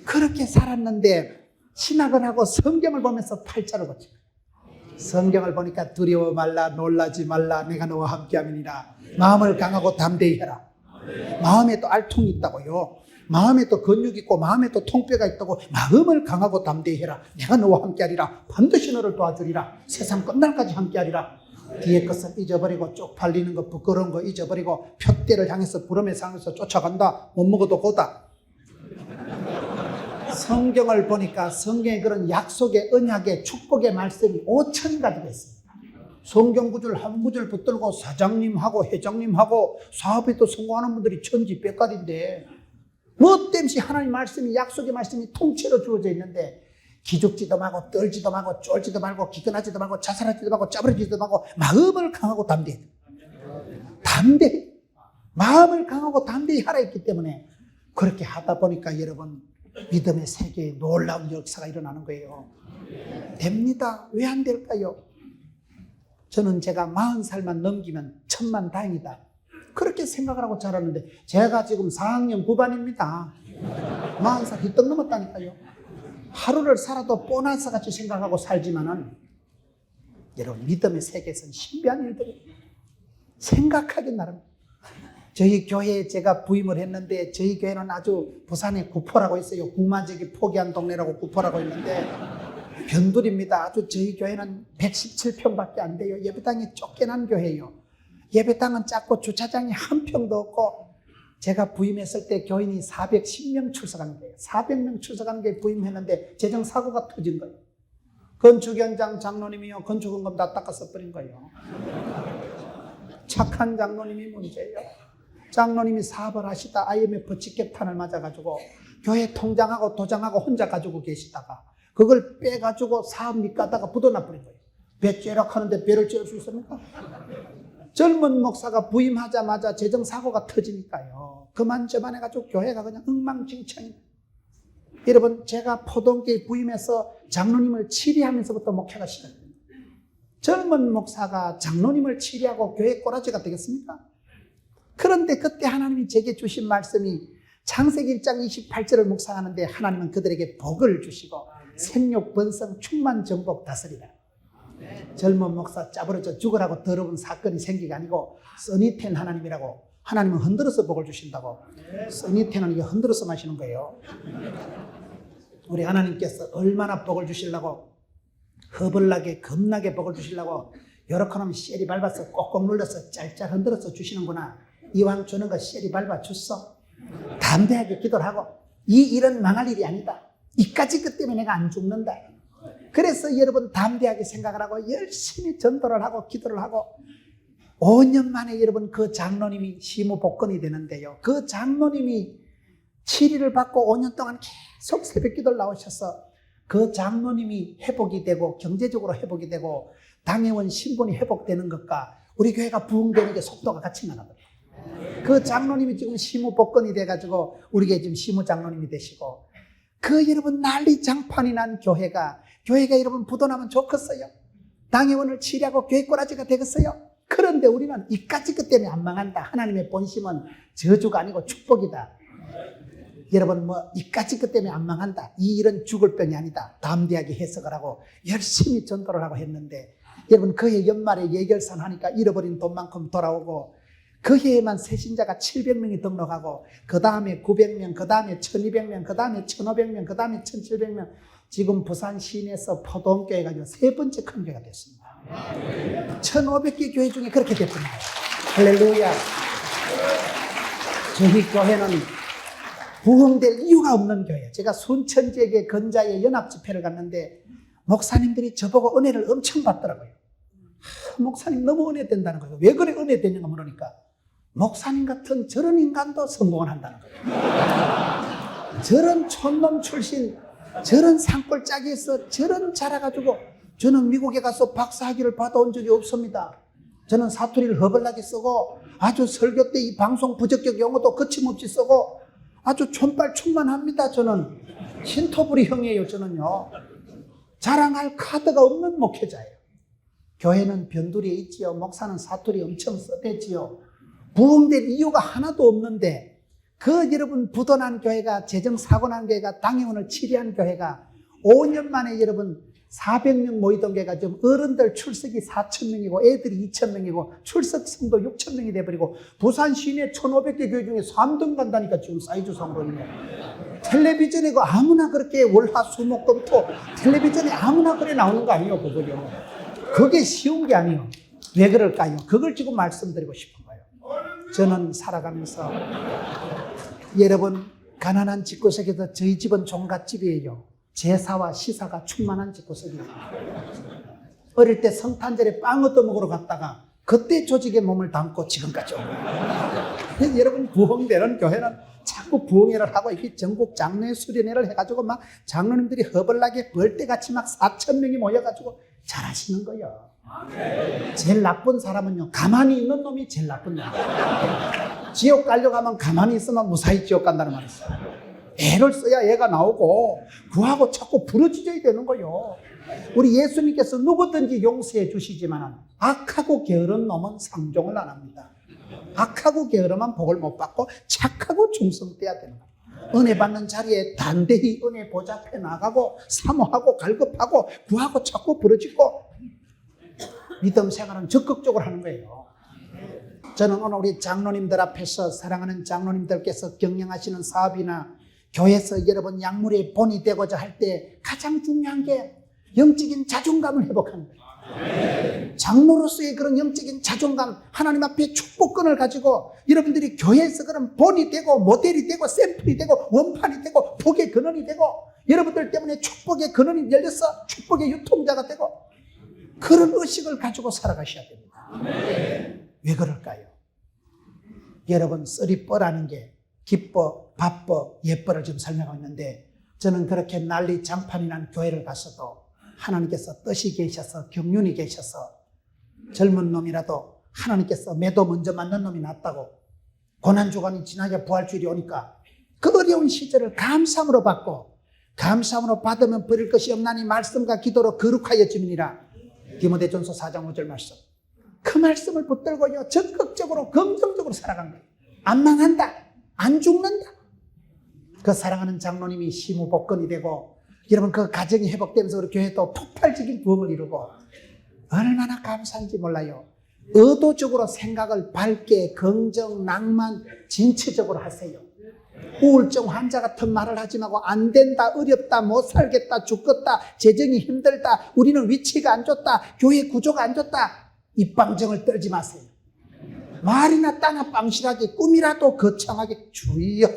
그렇게 살았는데 신학을 하고 성경을 보면서 팔자를 고쳐. 성경을 보니까 두려워 말라 놀라지 말라 내가 너와 함께함이니라. 마음을 강하고 담대히 해라. 마음에 또 알통이 있다고요. 마음에 또 근육이 있고 마음에 또 통뼈가 있다고. 마음을 강하고 담대히 해라. 내가 너와 함께하리라. 반드시 너를 도와주리라. 세상 끝날까지 함께하리라. 뒤에 것을 잊어버리고 쪽팔리는 거 부끄러운 거 잊어버리고 표대를 향해서 부름에서 향해서 쫓아간다. 못 먹어도 고다. 성경을 보니까 성경의 그런 약속의 언약의 축복의 말씀이 5,000가지가 있습니다. 성경 구절 한 구절 붙들고 사장님하고 회장님하고 사업에도 성공하는 분들이 천지백갈인데 뭐 땜시 하나님 말씀이 약속의 말씀이 통째로 주어져 있는데 기죽지도 말고 떨지도 말고 쫄지도 말고 기근하지도 말고 자살하지도 말고 짜부러지도 말고 마음을 강하고 담대히 마음을 강하고 담대히 하라 했기 때문에 그렇게 하다 보니까 여러분 믿음의 세계에 놀라운 역사가 일어나는 거예요. 됩니다. 왜 안 될까요? 저는 제가 40살만 넘기면 천만 다행이다. 그렇게 생각을 하고 자랐는데 제가 지금 4학년 9반입니다. 40살 휘떡 넘었다니까요. 하루를 살아도 보너스 같이 생각하고 살지만은 여러분 믿음의 세계에서는 신비한 일들이 생각하기 나름. 저희 교회에 제가 부임을 했는데 저희 교회는 아주 부산에 구포라고 있어요. 국마적이 포기한 동네라고 구포라고 있는데 변두리입니다. 아주 저희 교회는 117평밖에 안 돼요. 예배당이 쫓겨난 교회예요. 예배당은 작고 주차장이 한 평도 없고 제가 부임했을 때 교인이 410명 출석한 거예요. 400명 출석한 게 부임했는데 재정사고가 터진 거예요. 건축 현장 장로님이요. 건축원금 다 닦아서 버린 거예요. 착한 장로님이 문제예요. 장로님이 사업을 하시다 IMF 직격탄을 맞아가지고 교회 통장하고 도장하고 혼자 가지고 계시다가 그걸 빼가지고 사업 밑가다가 묻어놔버린 거예요. 배 쬐락하는데 배를 쬐을 수 있습니까? 젊은 목사가 부임하자마자 재정사고가 터지니까요. 그만저만 해가지고 교회가 그냥 엉망진창입니다. 여러분 제가 포동교회 부임해서 장로님을 치리하면서부터 목회가 시작됩니다. 젊은 목사가 장로님을 치리하고 교회 꼬라지가 되겠습니까? 그런데 그때 하나님이 제게 주신 말씀이 창세기 1장 28절을 묵상하는데 하나님은 그들에게 복을 주시고 생육, 번성, 충만, 정복, 다스리라. 젊은 목사 짜부러져 죽으라고 더러운 사건이 생기가 아니고 써니텐 하나님이라고. 하나님은 흔들어서 복을 주신다고. 써니텐은 이게 흔들어서 마시는 거예요. 우리 하나님께서 얼마나 복을 주시려고 허벌나게 겁나게 복을 주시려고 요렇게 하면 셀이 밟아서 꼭꼭 눌러서 짤짤 흔들어서 주시는구나. 이왕 주는 거 셀이 밟아 줬어. 담대하게 기도를 하고 이 일은 망할 일이 아니다. 이까지 것 때문에 내가 안 죽는다. 그래서 여러분 담대하게 생각을 하고 열심히 전도를 하고 기도를 하고 5년 만에 여러분 그 장로님이 시무복권이 되는데요. 그 장로님이 치리를 받고 5년 동안 계속 새벽 기도를 나오셔서 그 장로님이 회복이 되고 경제적으로 회복이 되고 당회원 신분이 회복되는 것과 우리 교회가 부흥되는 게 속도가 같이 나가거든요. 그 장로님이 지금 시무복권이 돼가지고 우리 교회 지금 시무장로님이 되시고 그 여러분 난리 장판이 난 교회가 여러분 부도나면 좋겠어요. 당회원을 치리하고 교회 꼬라지가 되겠어요. 그런데 우리는 이까지 것 때문에 안 망한다. 하나님의 본심은 저주가 아니고 축복이다. 여러분 이까지 것 때문에 안 망한다. 이 일은 죽을 병이 아니다. 담대하게 해석을 하고 열심히 전도를 하고 했는데 여러분 그해 연말에 예결산 하니까 잃어버린 돈만큼 돌아오고 그 해에만 새신자가 700명이 등록하고 그 다음에 900명, 그 다음에 1200명, 그 다음에 1500명, 그 다음에 1700명. 지금 부산 시내에서 포동교회가 세 번째 큰 교회가 됐습니다. 1500개 교회 중에 그렇게 됐습니다. 할렐루야. 저희 교회는 부흥될 이유가 없는 교회예요. 제가 순천 지역의 건자의 연합 집회를 갔는데 목사님들이 저보고 은혜를 엄청 받더라고요. 목사님 너무 은혜 된다는 거예요. 왜 그래 은혜 되는가 물으니까 목사님 같은 저런 인간도 성공을 한다는 거예요. 저런 촌놈 출신 저런 산골짜기에서 저런 자라가지고 저는 미국에 가서 박사학위를 받아온 적이 없습니다. 저는 사투리를 허벌나게 쓰고 아주 설교 때 이 방송 부적격 용어도 거침없이 쓰고 아주 촌발 충만합니다. 저는 신토부리 형이에요. 저는요. 자랑할 카드가 없는 목회자예요. 교회는 변두리에 있지요. 목사는 사투리 엄청 써대지요. 부흥될 이유가 하나도 없는데 그 여러분 부도난 교회가 재정사고 난 교회가 당회원을 치리한 교회가 5년 만에 여러분 400명 모이던 교회가 지금 어른들 출석이 4,000명이고 애들이 2,000명이고 출석 성도 6,000명이 돼버리고 부산 시내 1,500개 교회 중에 3등 간다니까 지금 사이즈 성도는요. 텔레비전에 그 아무나 그렇게 월화수목금토 텔레비전에 아무나 그래 나오는 거 아니에요. 그거요. 그게 쉬운 게 아니에요. 왜 그럴까요? 그걸 지금 말씀드리고 싶은 거예요. 저는 살아가면서 여러분 가난한 집구석에서 저희 집은 종갓집이에요. 제사와 시사가 충만한 집구석이에요. 어릴 때 성탄절에 빵 얻어먹으러 갔다가 그때 조직에 몸을 담고 지금까지 오고 있어요. 여러분 부흥되는 교회는 자꾸 부흥회를 하고 이렇게 전국 장례 수련회를 해가지고 막 장로님들이 허벌나게 벌떼같이 막 4,000명이 모여가지고 잘하시는 거예요. 제일 나쁜 사람은요 가만히 있는 놈이 제일 나쁜 놈이에요. 지옥 가려고 하면 가만히 있으면 무사히 지옥 간다는 말이 있어요. 애를 써야 애가 나오고 구하고 자꾸 부러지져야 되는 거예요. 우리 예수님께서 누구든지 용서해 주시지만 악하고 게으른 놈은 상종을 안 합니다. 악하고 게으름한 복을 못 받고 착하고 충성돼야 되는 거예요. 은혜 받는 자리에 단대히 은혜 보잡해 나가고 사모하고 갈급하고 구하고 찾고 부르짖고 믿음 생활은 적극적으로 하는 거예요. 저는 오늘 우리 장로님들 앞에서 사랑하는 장로님들께서 경영하시는 사업이나 교회에서 여러분 약물의 본이 되고자 할 때 가장 중요한 게 영적인 자존감을 회복하는 거예요. 장로로서의 그런 영적인 자존감, 하나님 앞에 축복권을 가지고 여러분들이 교회에서 그런 본이 되고 모델이 되고 샘플이 되고 원판이 되고 복의 근원이 되고 여러분들 때문에 축복의 근원이 열려서 축복의 유통자가 되고 그런 의식을 가지고 살아가셔야 됩니다. 왜 그럴까요? 여러분 쓰리 뻐라는 게 기뻐, 바빠, 예뻐를 지금 설명하고 있는데 저는 그렇게 난리 장판이 난 교회를 가서도 하나님께서 뜻이 계셔서 경륜이 계셔서 젊은 놈이라도 하나님께서 매도 먼저 맞는 놈이 낫다고 고난주간이 지나야 부활주일이 오니까 그 어려운 시절을 감사함으로 받고 감사함으로 받으면 버릴 것이 없나니 말씀과 기도로 거룩하여짐이니라. 디모데전서 4장 5절 말씀. 그 말씀을 붙들고요 적극적으로 긍정적으로 살아간 거예요. 안 망한다, 안 죽는다. 그 사랑하는 장로님이 시무복권이 되고 여러분 그 가정이 회복되면서 우리 교회도 폭발적인 부흥을 이루고 얼마나 감사한지 몰라요. 의도적으로 생각을 밝게 긍정, 낭만, 진취적으로 하세요. 우울증 환자 같은 말을 하지 말고 안 된다, 어렵다, 못 살겠다, 죽겠다, 재정이 힘들다, 우리는 위치가 안 좋다, 교회 구조가 안 좋다. 입방정을 떨지 마세요. 말이나 따나 빵실하게 꿈이라도 거창하게 주여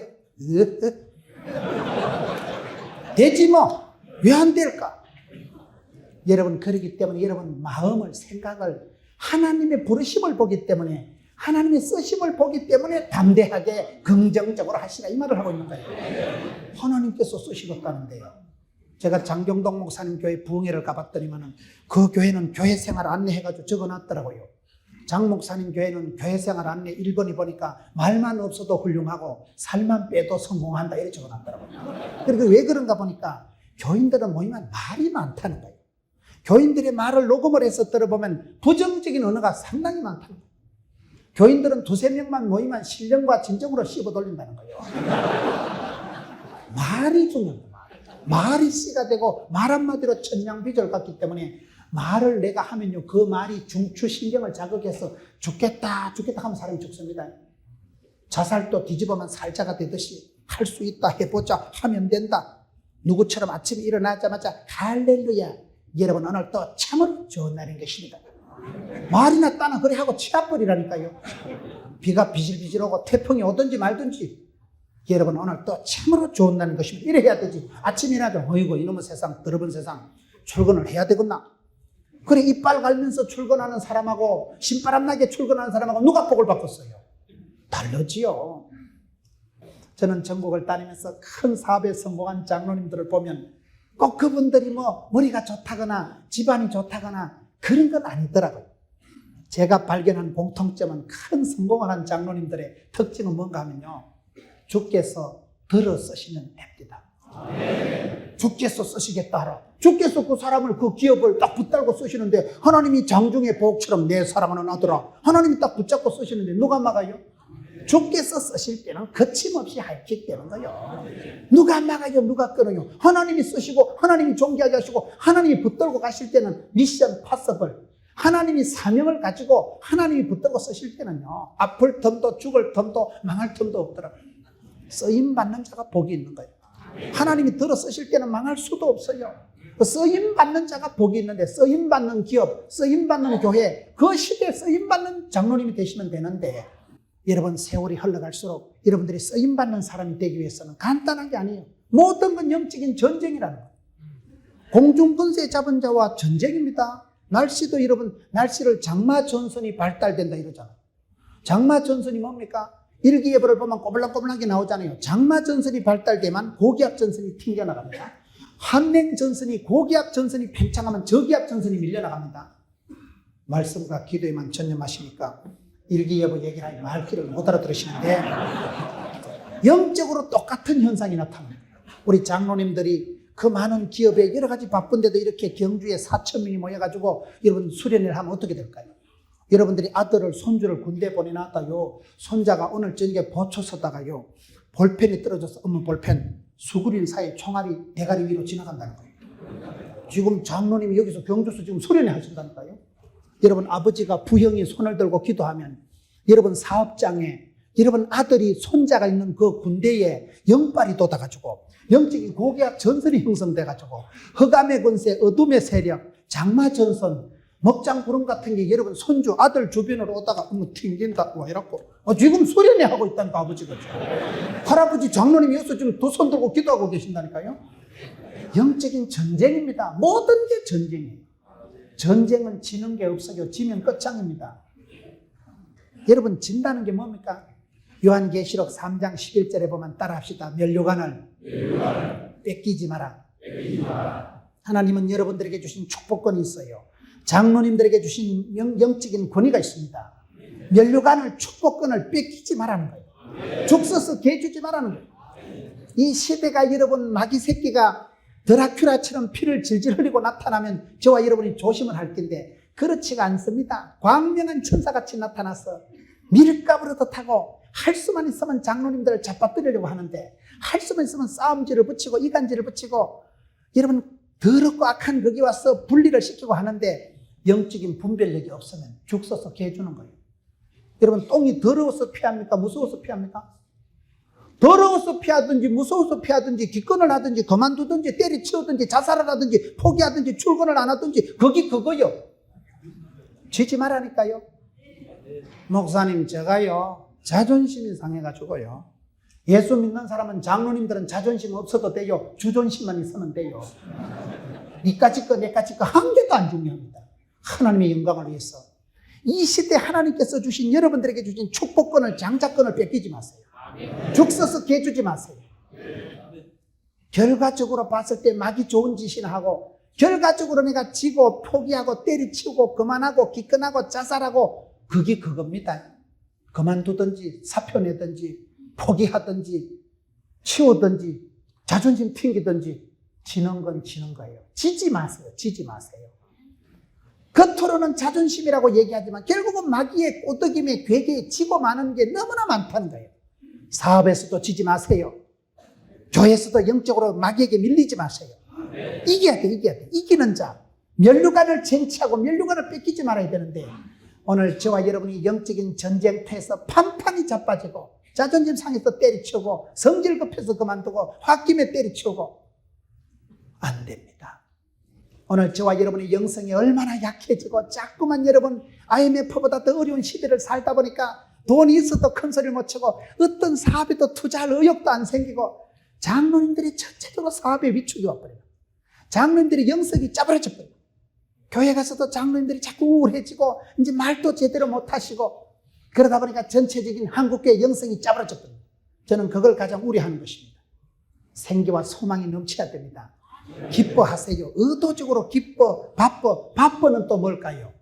되지 뭐 왜 안 될까? 여러분 그러기 때문에 여러분 마음을 생각을 하나님의 부르심을 보기 때문에 하나님의 쓰심을 보기 때문에 담대하게 긍정적으로 하시라 이 말을 하고 있는 거예요. 하나님께서 쓰시겠다는데요. 제가 장경동 목사님 교회 부흥회를 가봤더니만은 그 교회는 교회 생활 안내해가지고 적어놨더라고요. 장 목사님 교회는 교회 생활 안내 1번이 보니까 말만 없어도 훌륭하고 살만 빼도 성공한다 이렇게 적어놨더라고요. 그리고 왜 그런가 보니까 교인들은 모이면 말이 많다는 거예요. 교인들의 말을 녹음을 해서 들어보면 부정적인 언어가 상당히 많다는 거예요. 교인들은 두세 명만 모이면 신령과 진정으로 씹어 돌린다는 거예요. 말이 중요한 거예요. 말이 씨가 되고 말 한마디로 천냥비절 같기 때문에 말을 내가 하면요 그 말이 중추신경을 자극해서 죽겠다 하면 사람이 죽습니다. 자살도 뒤집으면 살자가 되듯이 할 수 있다, 해보자, 하면 된다. 누구처럼 아침에 일어나자마자 할렐루야. 여러분 오늘 또 참으로 좋은 날인 것입니다. 말이나 따나 그래 하고 치아버리라니까요. 비가 비질비질 오고 태풍이 오든지 말든지 여러분 오늘 또 참으로 좋은 날인 것입니다. 이래 해야 되지. 아침에 일어나자 어이구 이놈의 세상 더러운 세상 출근을 해야 되겠나. 그래 이빨 갈면서 출근하는 사람하고 신바람 나게 출근하는 사람하고 누가 복을 바꿨어요? 다르지요. 저는 전국을 다니면서 큰 사업에 성공한 장로님들을 보면 꼭 그분들이 뭐 머리가 좋다거나 집안이 좋다거나 그런 건 아니더라고요. 제가 발견한 공통점은 큰 성공을 한 장로님들의 특징은 뭔가 하면요. 주께서 들어 쓰시면 됩니다. 주께서 쓰시겠다 하라. 주께서 그 사람을 그 기업을 딱 붙들고 쓰시는데 하나님이 장중의 복처럼 내 사랑하는 아들아 하나님이 딱 붙잡고 쓰시는데 누가 막아요? 주께서 쓰실 때는 거침없이 하이킥 되는 거예요. 누가 막아요? 누가 끊어요? 하나님이 쓰시고 하나님이 존귀하게 하시고 하나님이 붙들고 가실 때는 미션 파서블. 하나님이 사명을 가지고 하나님이 붙들고 쓰실 때는요. 아플 틈도 죽을 틈도 망할 틈도 없더라고요. 쓰임받는 자가 복이 있는 거예요. 하나님이 들어 쓰실 때는 망할 수도 없어요. 쓰임받는 자가 복이 있는데 쓰임받는 기업, 쓰임받는 교회, 그 시대에 쓰임받는 장로님이 되시면 되는데 여러분 세월이 흘러갈수록 여러분들이 쓰임받는 사람이 되기 위해서는 간단한 게 아니에요. 모든 건 영적인 전쟁이라는 거예요. 공중권세 잡은 자와 전쟁입니다. 날씨도 여러분 날씨를 장마전선이 발달된다 이러잖아요. 장마전선이 뭡니까? 일기예보를 보면 꼬불랑꼬불랑하게 나오잖아요. 장마전선이 발달되면 고기압전선이 튕겨나갑니다. 한랭전선이 고기압전선이 팽창하면 저기압전선이 밀려나갑니다. 말씀과 기도에만 전념하시니까 일기예보 얘기를 하니 말귀를 못 알아들으시는데 영적으로 똑같은 현상이 나타납니다. 우리 장로님들이 그 많은 기업에 여러 가지 바쁜데도 이렇게 경주에 4,000명이 모여가지고 여러분 수련회를 하면 어떻게 될까요? 여러분들이 아들을 손주를 군대 보내놨다요. 손자가 오늘 저녁에 보초 서다가요. 볼펜이 떨어져서 없는 볼펜 수그린 사이 총알이 대가리 위로 지나간다는 거예요. 지금 장로님이 여기서 경주에서 지금 수련회 하신다니까요. 여러분 아버지가 부형이 손을 들고 기도하면 여러분 사업장에 여러분 아들이 손자가 있는 그 군대에 영빨이 돋아가지고 영적인 고개학 전선이 형성돼가지고 흑암의 권세, 어둠의 세력, 장마전선, 먹장구름 같은 게 여러분 손주 아들 주변으로 오다가 튕긴다 뭐 이렇고 지금 수련회 하고 있다니까 아버지가. 할아버지 장로님이 여기서 지금 두 손 들고 기도하고 계신다니까요. 영적인 전쟁입니다. 모든 게 전쟁이에요. 전쟁은 지는 게 없어요. 지면 끝장입니다. 여러분 진다는 게 뭡니까? 요한계시록 3장 11절에 보면 따라합시다. 면류관을 뺏기지 마라. 하나님은 여러분들에게 주신 축복권이 있어요. 장로님들에게 주신 영적인 권위가 있습니다. 면류관을 축복권을 뺏기지 말라는 거예요. 죽 써서 개주지 말라는 거예요. 이 시대가 여러분 마귀 새끼가 드라큘라처럼 피를 질질 흘리고 나타나면 저와 여러분이 조심을 할 텐데 그렇지가 않습니다. 광명한 천사같이 나타나서 밀가부를 타고 할 수만 있으면 장로님들을 잡아뜨리려고 하는데 할 수만 있으면 싸움질을 붙이고 이간질을 붙이고 여러분 더럽고 악한 거기 와서 분리를 시키고 하는데 영적인 분별력이 없으면 죽 써서 개주는 거예요. 여러분 똥이 더러워서 피합니까? 무서워서 피합니까? 더러워서 피하든지 무서워서 피하든지 기권을 하든지 그만두든지 때리치우든지 자살을 하든지 포기하든지 출근을 안 하든지 거기 그거요. 쥐지 말라니까요. 목사님 제가요 자존심이 상해가지고요. 예수 믿는 사람은 장로님들은 자존심 없어도 돼요. 주존심만 있으면 돼요. 니까지 거 내까지 거 한 개도 안 중요합니다. 하나님의 영광을 위해서 이 시대 하나님께서 주신 여러분들에게 주신 축복권을 장자권을 뺏기지 마세요. 죽 써서 개주지 마세요. 결과적으로 봤을 때 마귀 좋은 짓이나 하고 결과적으로 내가 지고 포기하고 때리치우고 그만하고 기권하고 자살하고 그게 그겁니다. 그만두든지 사표 내든지 포기하든지 치우든지 자존심 튕기든지 지는 건 지는 거예요. 지지 마세요. 지지 마세요. 겉으로는 자존심이라고 얘기하지만 결국은 마귀의 꼬드김에 괴계에 지고 마는 게 너무나 많다는 거예요. 사업에서도 지지 마세요. 교회에서도 영적으로 마귀에게 밀리지 마세요. 이겨야 돼, 이겨야 돼. 이기는 자. 면류관을 쟁취하고 면류관을 뺏기지 말아야 되는데 오늘 저와 여러분이 영적인 전쟁터에서 판판이 자빠지고 자존심 상해서 때리치우고 성질 급해서 그만두고 홧김에 때리치우고 안 됩니다. 오늘 저와 여러분의 영성이 얼마나 약해지고 자꾸만 여러분 IMF보다 더 어려운 시대를 살다 보니까 돈이 있어도 큰 소리를 못 치고 어떤 사업에도 투자할 의욕도 안 생기고 장로님들이 전체적으로 사업에 위축이 와버려요. 장로님들이 영성이 짜부러져 버려요. 교회 가서도 장로님들이 자꾸 우울해지고 이제 말도 제대로 못 하시고 그러다 보니까 전체적인 한국교회 영성이 짜부러져 버려요. 저는 그걸 가장 우려하는 것입니다. 생기와 소망이 넘쳐야 됩니다. 기뻐하세요. 의도적으로 기뻐, 바빠. 바빠는 또 뭘까요?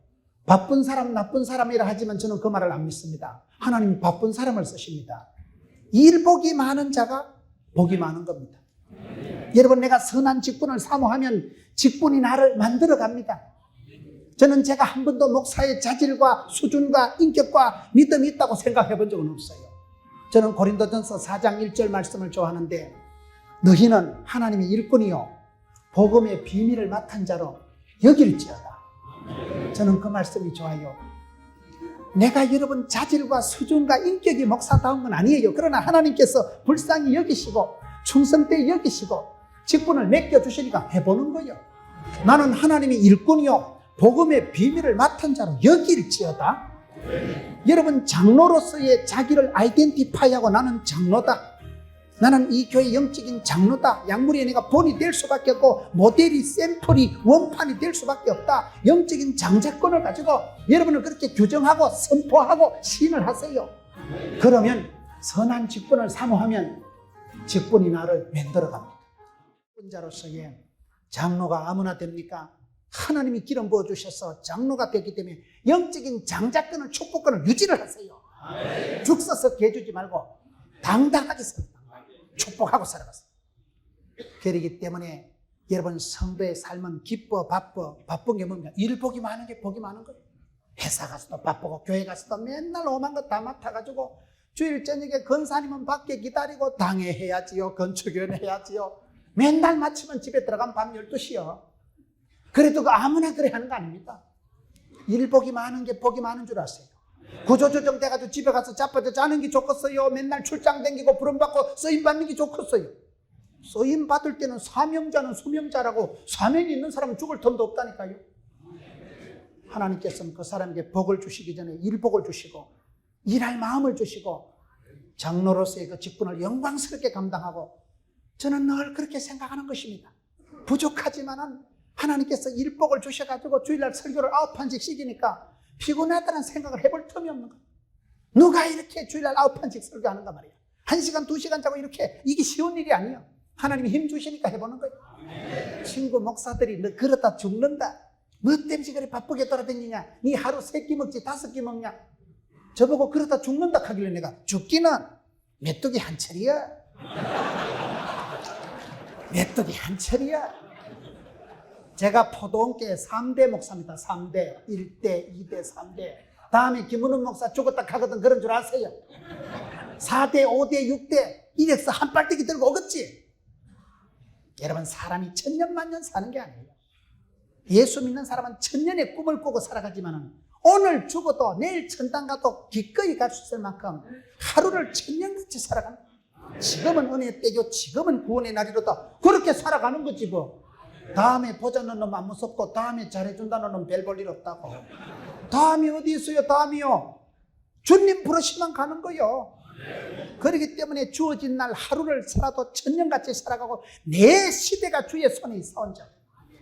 바쁜 사람, 나쁜 사람이라 하지만 저는 그 말을 안 믿습니다. 하나님이 바쁜 사람을 쓰십니다. 일복이 많은 자가 복이 많은 겁니다. 여러분 내가 선한 직분을 사모하면 직분이 나를 만들어 갑니다. 저는 제가 한 번도 목사의 자질과 수준과 인격과 믿음이 있다고 생각해 본 적은 없어요. 저는 고린도전서 4장 1절 말씀을 좋아하는데 너희는 하나님의 일꾼이요 복음의 비밀을 맡은 자로 여길지어다. 저는 그 말씀이 좋아요. 내가 여러분 자질과 수준과 인격이 목사다운 건 아니에요. 그러나 하나님께서 불쌍히 여기시고 충성되이 여기시고 직분을 맡겨주시니까 해보는 거예요. 나는 하나님의 일꾼이요 복음의 비밀을 맡은 자로 여길지어다. 여러분 장로로서의 자기를 아이덴티파이하고 나는 장로다. 나는 이 교회 영적인 장로다. 약물이 내가 본이 될 수밖에 없고 모델이 샘플이 원판이 될 수밖에 없다. 영적인 장자권을 가지고 여러분을 그렇게 규정하고 선포하고 시인을 하세요. 그러면 선한 직분을 사모하면 직분이 나를 만들어갑니다. 직분자로서의 장로가 아무나 됩니까? 하나님이 기름 부어주셔서 장로가 되기 때문에 영적인 장자권을 축복권을 유지를 하세요. 죽 써서 개주지 말고 당당하게 살아요. 축복하고 살아가세요. 그렇기 때문에 여러분 성도의 삶은 기뻐 바쁜 게 뭡니까? 일 복이 많은 게 복이 많은 거예요. 회사 가서도 바쁘고 교회 가서도 맨날 오만 거 다 맡아가지고 주일 저녁에 권사님은 밖에 기다리고 당회해야지요, 건축위원 해야지요. 맨날 마치면 집에 들어가면 밤 12시요. 그래도 그 아무나 그래 하는 거 아닙니까? 일 복이 많은 게 복이 많은 줄 아세요? 구조조정 돼가지고 집에 가서 자빠져 자는 게 좋겠어요? 맨날 출장 댕기고 부름받고 쓰임 받는 게 좋겠어요? 쓰임 받을 때는 사명자는 수명자라고 사명이 있는 사람은 죽을 틈도 없다니까요. 하나님께서는 그 사람에게 복을 주시기 전에 일복을 주시고 일할 마음을 주시고 장로로서의 그 직분을 영광스럽게 감당하고 저는 늘 그렇게 생각하는 것입니다. 부족하지만은 하나님께서 일복을 주셔가지고 주일날 설교를 9판씩 시키니까 피곤하다는 생각을 해볼 틈이 없는 거예요. 누가 이렇게 주일날 9판씩 설교하는가 말이에요. 1시간, 2시간 자고 이렇게 이게 쉬운 일이 아니에요. 하나님이 힘 주시니까 해보는 거예요. 친구 목사들이 너 그러다 죽는다. 뭐 때문에 그래 바쁘게 돌아다니냐? 니 하루 3끼 먹지 5끼 먹냐? 저보고 그러다 죽는다 하길래 내가 죽기는 메뚜기 한 철이야. 메뚜기 한 철이야. 제가 포도원교회 3대 목사입니다. 3대, 1대, 2대, 3대. 다음에 김은훈 목사 죽었다 가거든 그런 줄 아세요? 4대, 5대, 6대 이래서 한 빨대기 들고 오겠지? 여러분 사람이 천년만년 사는 게 아니에요. 예수 믿는 사람은 천년의 꿈을 꾸고 살아가지만 오늘 죽어도 내일 천당 가도 기꺼이 갈 수 있을 만큼 하루를 천년같이 살아가는 거예요. 지금은 은혜 때요 지금은 구원의 날이로다 그렇게 살아가는 거지 뭐. 다음에 보자는 놈 안 무섭고 다음에 잘해준다는 놈 별 볼 일 없다고. 다음이 어디 있어요? 다음이요. 주님 부르시면 가는 거요. 그렇기 때문에 주어진 날 하루를 살아도 천년같이 살아가고 내 시대가 주의 손에 있어 혼자.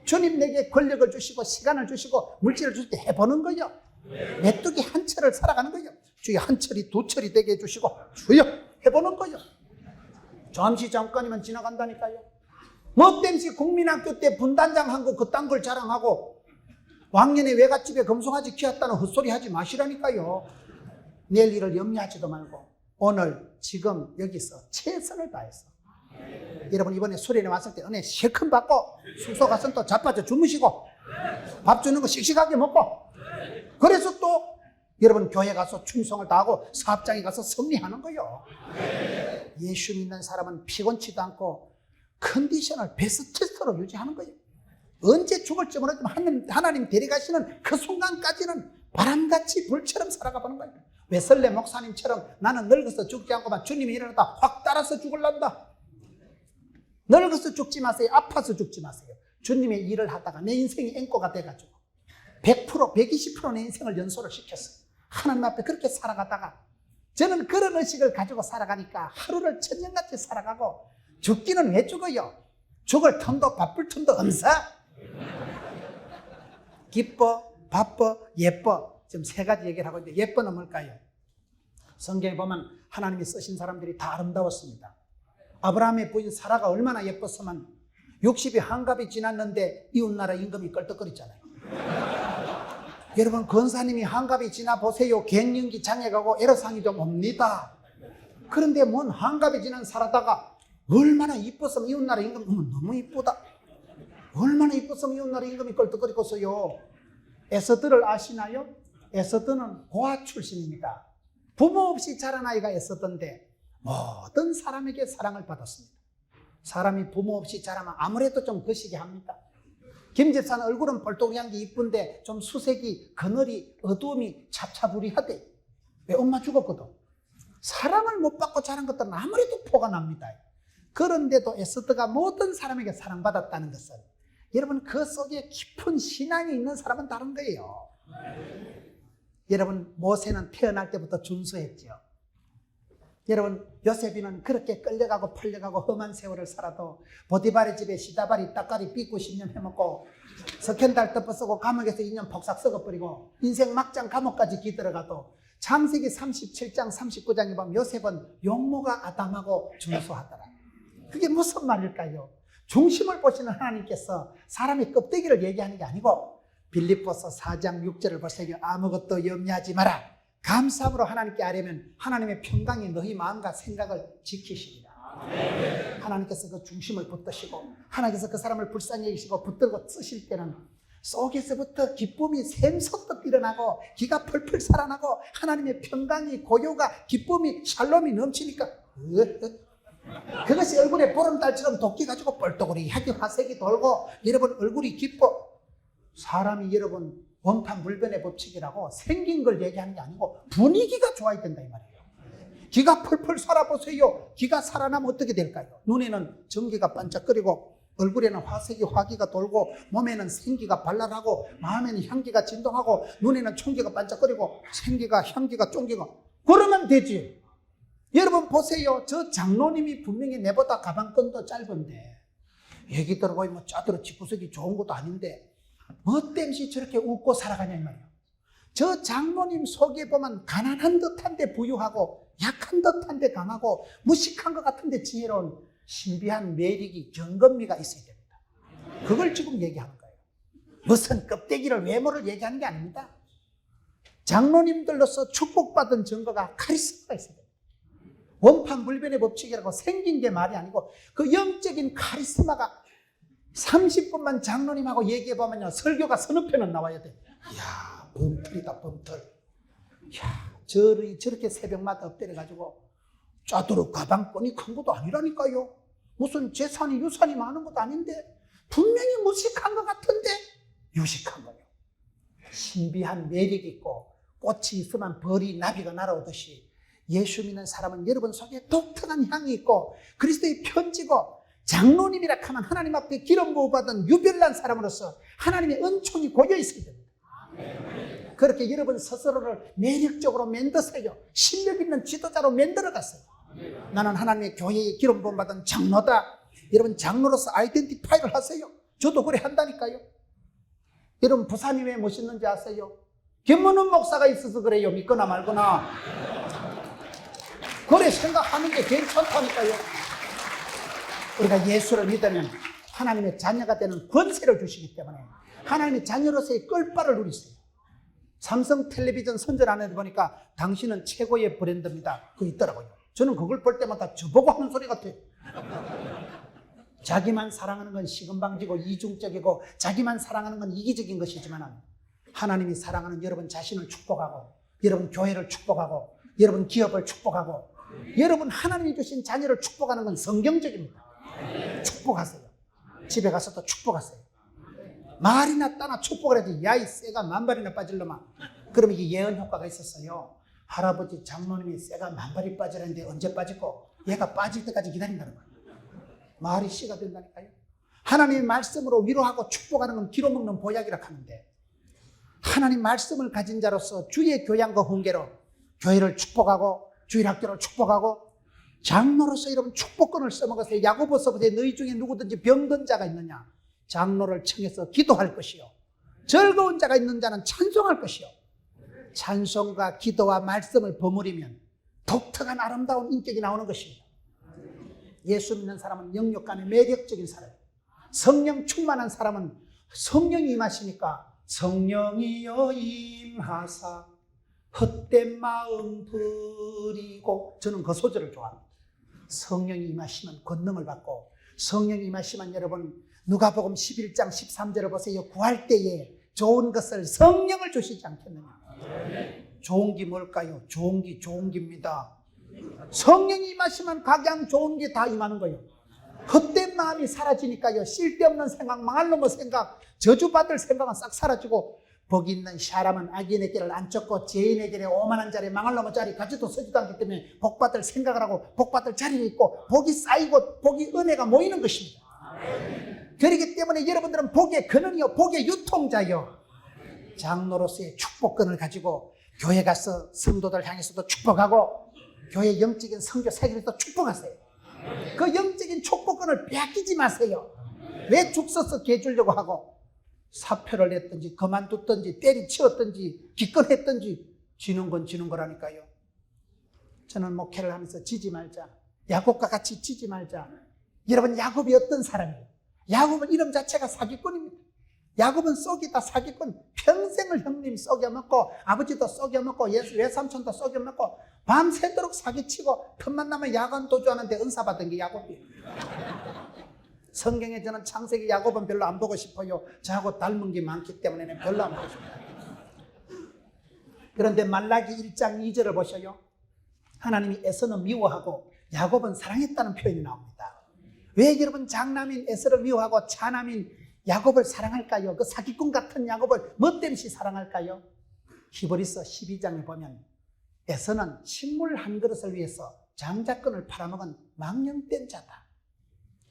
주님 내게 권력을 주시고 시간을 주시고 물질을 주실 때 해보는 거요. 메뚜기 한 철을 살아가는 거요. 주여 한 철이 두 철이 되게 해주시고 주여 해보는 거요. 잠깐이면 지나간다니까요. 뭐 때문에 국민학교 때 분단장 한 거 그딴 걸 자랑하고 왕년에 외갓집에 금송아지 키웠다는 헛소리 하지 마시라니까요. 내일 일을 염려하지도 말고 오늘 지금 여기서 최선을 다해서 여러분 이번에 수련회 왔을 때 은혜 실컷 받고 숙소 가서 또 자빠져 주무시고 밥 주는 거 씩씩하게 먹고 그래서 또 여러분 교회 가서 충성을 다하고 사업장에 가서 승리하는 거예요. 예수 믿는 사람은 피곤치도 않고 컨디션을 베스트로 유지하는 거예요. 언제 죽을지 모르지만 하나님 데려가시는 그 순간까지는 바람같이 불처럼 살아가 보는 거예요. 웨슬레 목사님처럼 나는 늙어서 죽지 않고만 주님이 일어나다 확 따라서 죽을란다. 늙어서 죽지 마세요. 아파서 죽지 마세요. 주님의 일을 하다가 내 인생이 앵꼬가 돼가지고 100%, 120% 내 인생을 연소를 시켰어요. 하나님 앞에 그렇게 살아가다가 저는 그런 의식을 가지고 살아가니까 하루를 천년같이 살아가고 죽기는 왜 죽어요? 죽을 틈도 바쁠 틈도 없어. 기뻐, 바빠, 예뻐. 지금 3가지 얘기를 하고 있는데 예뻐는 뭘까요? 성경에 보면 하나님이 쓰신 사람들이 다 아름다웠습니다. 아브라함의 부인 사라가 얼마나 예뻤으면 60이 한갑이 지났는데 이웃나라 임금이 껄떡거리잖아요. 여러분 권사님이 한갑이 지나 보세요. 갱년기 장애가고 애로사항이 좀 옵니다. 그런데 뭔 한갑이 지난 사라다가 얼마나 이뻤으면 이웃나라 임금 너무 이쁘다. 얼마나 이뻤으면 이웃나라 임금이 껄떡거리고서요. 에서드를 아시나요? 에서드는 고아 출신입니다. 부모 없이 자란 아이가 에서드인데 모든 사람에게 사랑을 받았습니다. 사람이 부모 없이 자라면 아무래도 좀 거시기 합니다. 김 집사는 얼굴은 볼록한 게 이쁜데 좀 수색이 그늘이 어두움이 찹찹우리하대. 왜? 엄마 죽었거든. 사랑을 못 받고 자란 것들은 아무래도 포가 납니다. 그런데도 에스더가 모든 사람에게 사랑받았다는 것은 여러분 그 속에 깊은 신앙이 있는 사람은 다른 거예요. 여러분 모세는 태어날 때부터 준수했죠. 여러분 요셉이는 그렇게 끌려가고 풀려가고 험한 세월을 살아도 보디발의 집에 시다발이 딱가리 삐고 10년 해먹고 석현달 덮어쓰고 감옥에서 2년 폭삭 썩어버리고 인생 막장 감옥까지 기들어가도 창세기 37장 39장에 보면 요셉은 용모가 아담하고 준수하더라. 그게 무슨 말일까요? 중심을 보시는 하나님께서 사람의 껍데기를 얘기하는 게 아니고 빌립보서 4장 6절을 보세요. 아무것도 염려하지 마라. 감사함으로 하나님께 아뢰면 하나님의 평강이 너희 마음과 생각을 지키시리라. 하나님께서 그 중심을 붙드시고 하나님께서 그 사람을 불쌍히 여기시고 붙들고 쓰실 때는 속에서부터 기쁨이 샘솟듯 일어나고 기가 펄펄 살아나고 하나님의 평강이 고요가 기쁨이 샬롬이 넘치니까 그것이 얼굴에 보름달처럼 돋기 가지고 뻘떡거리하게 화색이 돌고 여러분 얼굴이 기뻐. 사람이 여러분 원판불변의 법칙이라고 생긴 걸 얘기하는 게 아니고 분위기가 좋아야 된다 이 말이에요. 기가 펄펄 살아보세요. 기가 살아나면 어떻게 될까요? 눈에는 전기가 반짝거리고 얼굴에는 화기가 돌고 몸에는 생기가 발랄하고 마음에는 향기가 진동하고 눈에는 총기가 반짝거리고 생기가 향기가 쫑기고 그러면 되지. 여러분 보세요. 저 장로님이 분명히 내보다 가방끈도 짧은데 얘기 들어보면 짜들어 집구석이 좋은 것도 아닌데 뭐 땜시 저렇게 웃고 살아가냐 이 말이에요. 저 장로님 속에 보면 가난한 듯한데 부유하고 약한 듯한데 강하고 무식한 것 같은데 지혜로운 신비한 매력이 경건미가 있어야 됩니다. 그걸 지금 얘기하는 거예요. 무슨 껍데기를 외모를 얘기하는 게 아닙니다. 장로님들로서 축복받은 증거가 카리스마가 있어야 됩니다. 원판불변의 법칙이라고 생긴 게 말이 아니고 그 영적인 카리스마가 30분만 장로님하고 얘기해보면요 설교가 서너 편은 나와야 돼. 이야 범틀이다 범틀. 이야 저렇게 새벽마다 엎드려가지고 짜도록 가방끈이 큰 것도 아니라니까요. 무슨 재산이 유산이 많은 것도 아닌데 분명히 무식한 것 같은데 유식한 거예요. 신비한 매력이 있고 꽃이 있으면 벌이 나비가 날아오듯이 예수 믿는 사람은 여러분 속에 독특한 향이 있고 그리스도의 편지고 장로님이라 하면 하나님 앞에 기름 부어 받은 유별난 사람으로서 하나님의 은총이 고여 있어야 됩니다. 그렇게 여러분 스스로를 매력적으로 만드세요. 실력 있는 지도자로 만들어 갔어요. 나는 하나님의 교회에 기름 부어 받은 장로다. 여러분 장로로서 아이덴티파이를 하세요. 저도 그래 한다니까요. 여러분 부산이 왜 멋있는지 아세요? 김문훈 목사가 있어서 그래요. 믿거나 말거나. 그래 생각하는 게 괜찮다니까요. 우리가 예수를 믿으면 하나님의 자녀가 되는 권세를 주시기 때문에 하나님의 자녀로서의 끌바를 누리세요. 삼성 텔레비전 선전안에 보니까 당신은 최고의 브랜드입니다. 그거 있더라고요. 저는 그걸 볼 때마다 저보고 하는 소리 같아요. 자기만 사랑하는 건 시금방지고 이중적이고 자기만 사랑하는 건 이기적인 것이지만 하나님이 사랑하는 여러분 자신을 축복하고 여러분 교회를 축복하고 여러분 기업을 축복하고 여러분 하나님이 주신 자녀를 축복하는 건 성경적입니다. 축복하세요. 집에 가서도 축복하세요. 말이나 따나 축복을 해야지. 야 이 쇠가 만발이나 빠질 놈아. 그러면 이게 예언 효과가 있었어요. 할아버지 장로님이 쇠가 만발이 빠지는데 언제 빠지고 얘가 빠질 때까지 기다린다는 거예요. 말이 씨가 된다니까요. 하나님의 말씀으로 위로하고 축복하는 건 기로 먹는 보약이라 하는데 하나님 말씀을 가진 자로서 주의 교양과 훈계로 교회를 축복하고 주일학교를 축복하고 장로로서 여러분 축복권을 써먹으세요. 야고보서 보세요. 너희 중에 누구든지 병든 자가 있느냐 장로를 청해서 기도할 것이요 즐거운 자가 있는 자는 찬송할 것이요 찬송과 기도와 말씀을 버무리면 독특한 아름다운 인격이 나오는 것입니다. 예수 믿는 사람은 영역 간에 매력적인 사람이에요. 성령 충만한 사람은 성령이 임하시니까 성령이여 임하사 헛된 마음 버리고 저는 그 소절을 좋아합니다. 성령이 임하시면 권능을 받고 성령이 임하시면 여러분 누가복음 11장 13절을 보세요. 구할 때에 좋은 것을 성령을 주시지 않겠느냐. 좋은 게 뭘까요? 좋은 기입니다. 성령이 임하시면 각양 좋은 게 다 임하는 거예요. 헛된 마음이 사라지니까요. 쓸데없는 생각, 망할 놈의 생각, 저주받을 생각은 싹 사라지고 복 있는 사람은 악인의 길을 안 쫓고 죄인의 길에 오만한 자리 망할 놈의 자리 가지도 서지도 않기 때문에 복받을 생각을 하고 복받을 자리를 있고 복이 쌓이고 복이 은혜가 모이는 것입니다. 그렇기 때문에 여러분들은 복의 근원이요 복의 유통자요 장로로서의 축복권을 가지고 교회 가서 성도들 향해서도 축복하고 교회 영적인 선교 세계에서 축복하세요. 그 영적인 축복권을 빼앗기지 마세요. 왜 죽 서서 개주려고 하고 사표를 냈든지 그만뒀든지 때리치웠든지 기권했든지 지는 건 지는 거라니까요. 저는 목회를 하면서 지지 말자. 야곱과 같이 지지 말자. 여러분 야곱이 어떤 사람이에요? 야곱은 이름 자체가 사기꾼입니다. 야곱은 썩이다 사기꾼. 평생을 형님 썩여먹고 아버지도 썩여먹고 외삼촌도 썩여먹고 밤새도록 사기치고 틈만 나면 야간 도주하는데 은사받은 게 야곱이에요. 성경에 저는 창세기 야곱은 별로 안 보고 싶어요. 저하고 닮은 게 많기 때문에 별로 안 보고 싶어요. 그런데 말라기 1장 2절을 보셔요. 하나님이 에서는 미워하고 야곱은 사랑했다는 표현이 나옵니다. 왜 여러분 장남인 에서를 미워하고 차남인 야곱을 사랑할까요? 그 사기꾼 같은 야곱을 뭐 때문에 사랑할까요? 히브리서 12장에 보면 에서는 식물 한 그릇을 위해서 장자권을 팔아먹은 망령된 자다.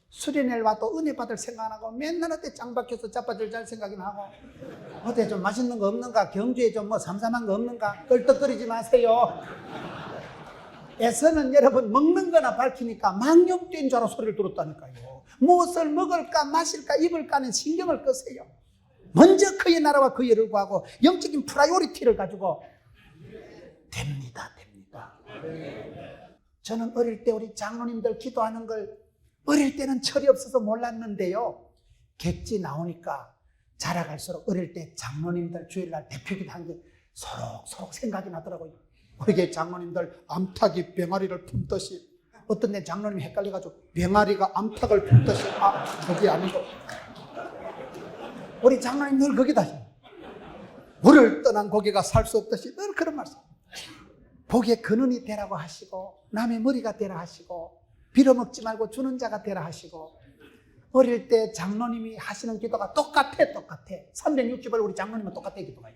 수련회를 와도 은혜 받을 생각 안 하고 맨날 어때 짱 박혀서 자빠질 잘 생각이나 하고 어때 좀 맛있는 거 없는가? 경주에 좀 뭐 삼삼한 거 없는가? 껄떡거리지 마세요. 에서는 여러분 먹는 거나 밝히니까 망령된 자로 소리를 들었다니까요. 무엇을 먹을까 마실까 입을까는 신경을 끄세요. 먼저 그의 나라와 그의 일을 구하고 영적인 프라이오리티를 가지고 됩니다. 저는 어릴 때 우리 장로님들 기도하는 걸 어릴 때는 철이 없어서 몰랐는데요. 객지 나오니까 자라갈수록 어릴 때 장로님들 주일날 대표기도 한 게 서로 생각이 나더라고요. 우리 장로님들 암탉이 병아리를 품듯이 어떤 데 장로님이 헷갈려가지고 병아리가 암탉을 품듯이 거기 아니고 우리 장로님 늘 거기다 물을 떠난 고기가 살 수 없듯이 늘 그런 말씀. 복의 근원이 되라고 하시고 남의 머리가 되라 하시고 빌어먹지 말고 주는 자가 되라 하시고 어릴 때 장로님이 하시는 기도가 똑같아 360을 우리 장로님은 똑같아 기도가요.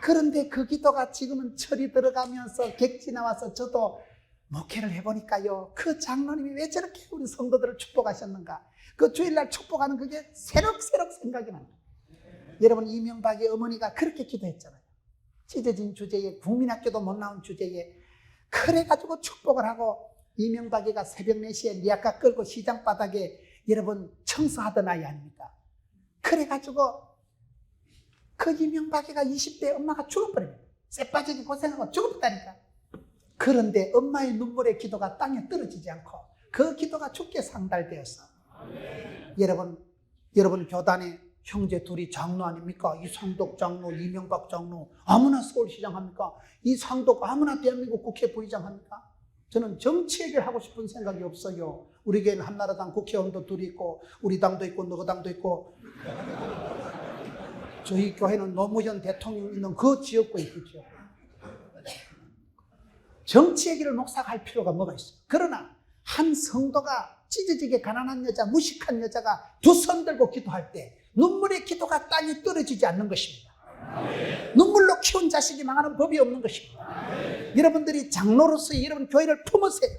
그런데 그 기도가 지금은 철이 들어가면서 객지 나와서 저도 목회를 해보니까요, 그 장로님이 왜 저렇게 우리 성도들을 축복하셨는가, 그 주일날 축복하는 그게 새록새록 생각이 납니다. 여러분 이명박의 어머니가 그렇게 기도했잖아요. 찢어진 주제에 국민학교도 못 나온 주제에 그래가지고 축복을 하고 이명박이가 새벽 4시에 리아카 끌고 시장 바닥에 여러분 청소하던 아이 아닙니까? 그래가지고 그 이명박이가 20대 엄마가 죽어버립니다. 쇠빠지게 고생하고 죽어버렸다니까. 그런데 엄마의 눈물의 기도가 땅에 떨어지지 않고 그 기도가 주께 상달되었어. 여러분 교단에 형제 둘이 장로 아닙니까? 이상덕 장로, 이명박 장로, 아무나 서울시장 합니까? 이상덕 아무나 대한민국 국회 부의장 합니까? 저는 정치 얘기를 하고 싶은 생각이 없어요. 우리 교회는 한나라당 국회의원도 둘이 있고 우리 당도 있고 너희 당도 있고 저희 교회는 노무현 대통령 있는 그 지역구에 있죠. 정치 얘기를 목사가 할 필요가 뭐가 있어요? 그러나 한 성도가 찢어지게 가난한 여자, 무식한 여자가 두 손 들고 기도할 때 눈물의 기도가 땅에 떨어지지 않는 것입니다. 눈물로 키운 자식이 망하는 법이 없는 것입니다. 여러분들이 장로로서 여러분 교회를 품으세요.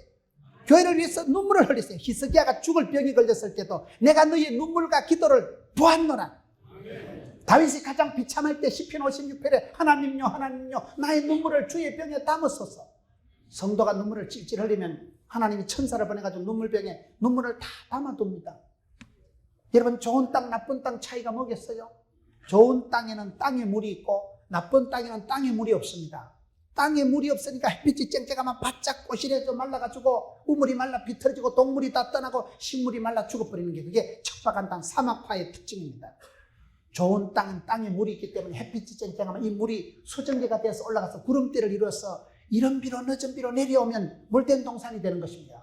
교회를 위해서 눈물을 흘리세요. 히스기야가 죽을 병이 걸렸을 때도 내가 너의 눈물과 기도를 보았노라. 다윗이 가장 비참할 때 시편 56편에 하나님요 나의 눈물을 주의 병에 담으소서. 성도가 눈물을 찔찔 흘리면 하나님이 천사를 보내가지고 눈물병에 눈물을 다 담아둡니다. 여러분 좋은 땅 나쁜 땅 차이가 뭐겠어요? 좋은 땅에는 땅에 물이 있고 나쁜 땅에는 땅에 물이 없습니다. 땅에 물이 없으니까 햇빛이 쨍쨍하면 바짝 꼬실해져 말라가지고 우물이 말라 비틀어지고 동물이 다 떠나고 식물이 말라 죽어버리는 게 그게 척박한 땅 사막화의 특징입니다. 좋은 땅은 땅에 물이 있기 때문에 햇빛이 쨍쨍하면 이 물이 수증기가 되어서 올라가서 구름대를 이루어서 이른 비로 늦은 비로 내려오면 물된 동산이 되는 것입니다.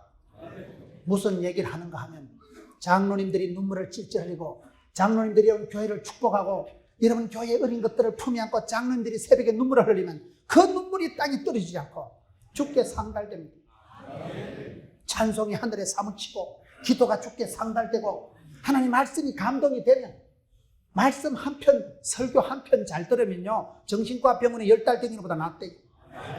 무슨 얘기를 하는가 하면 장로님들이 눈물을 찔찔 흘리고 장로님들이 여러분 교회를 축복하고 여러분 교회의 어린 것들을 품에 안고 장로님들이 새벽에 눈물을 흘리면 그 눈물이 땅에 떨어지지 않고 주께 상달됩니다. 찬송이 하늘에 사무치고 기도가 주께 상달되고 하나님 말씀이 감동이 되면 말씀 한 편, 설교 한 편 잘 들으면요 정신과 병원에 10달 댕기는 것보다 낫대요.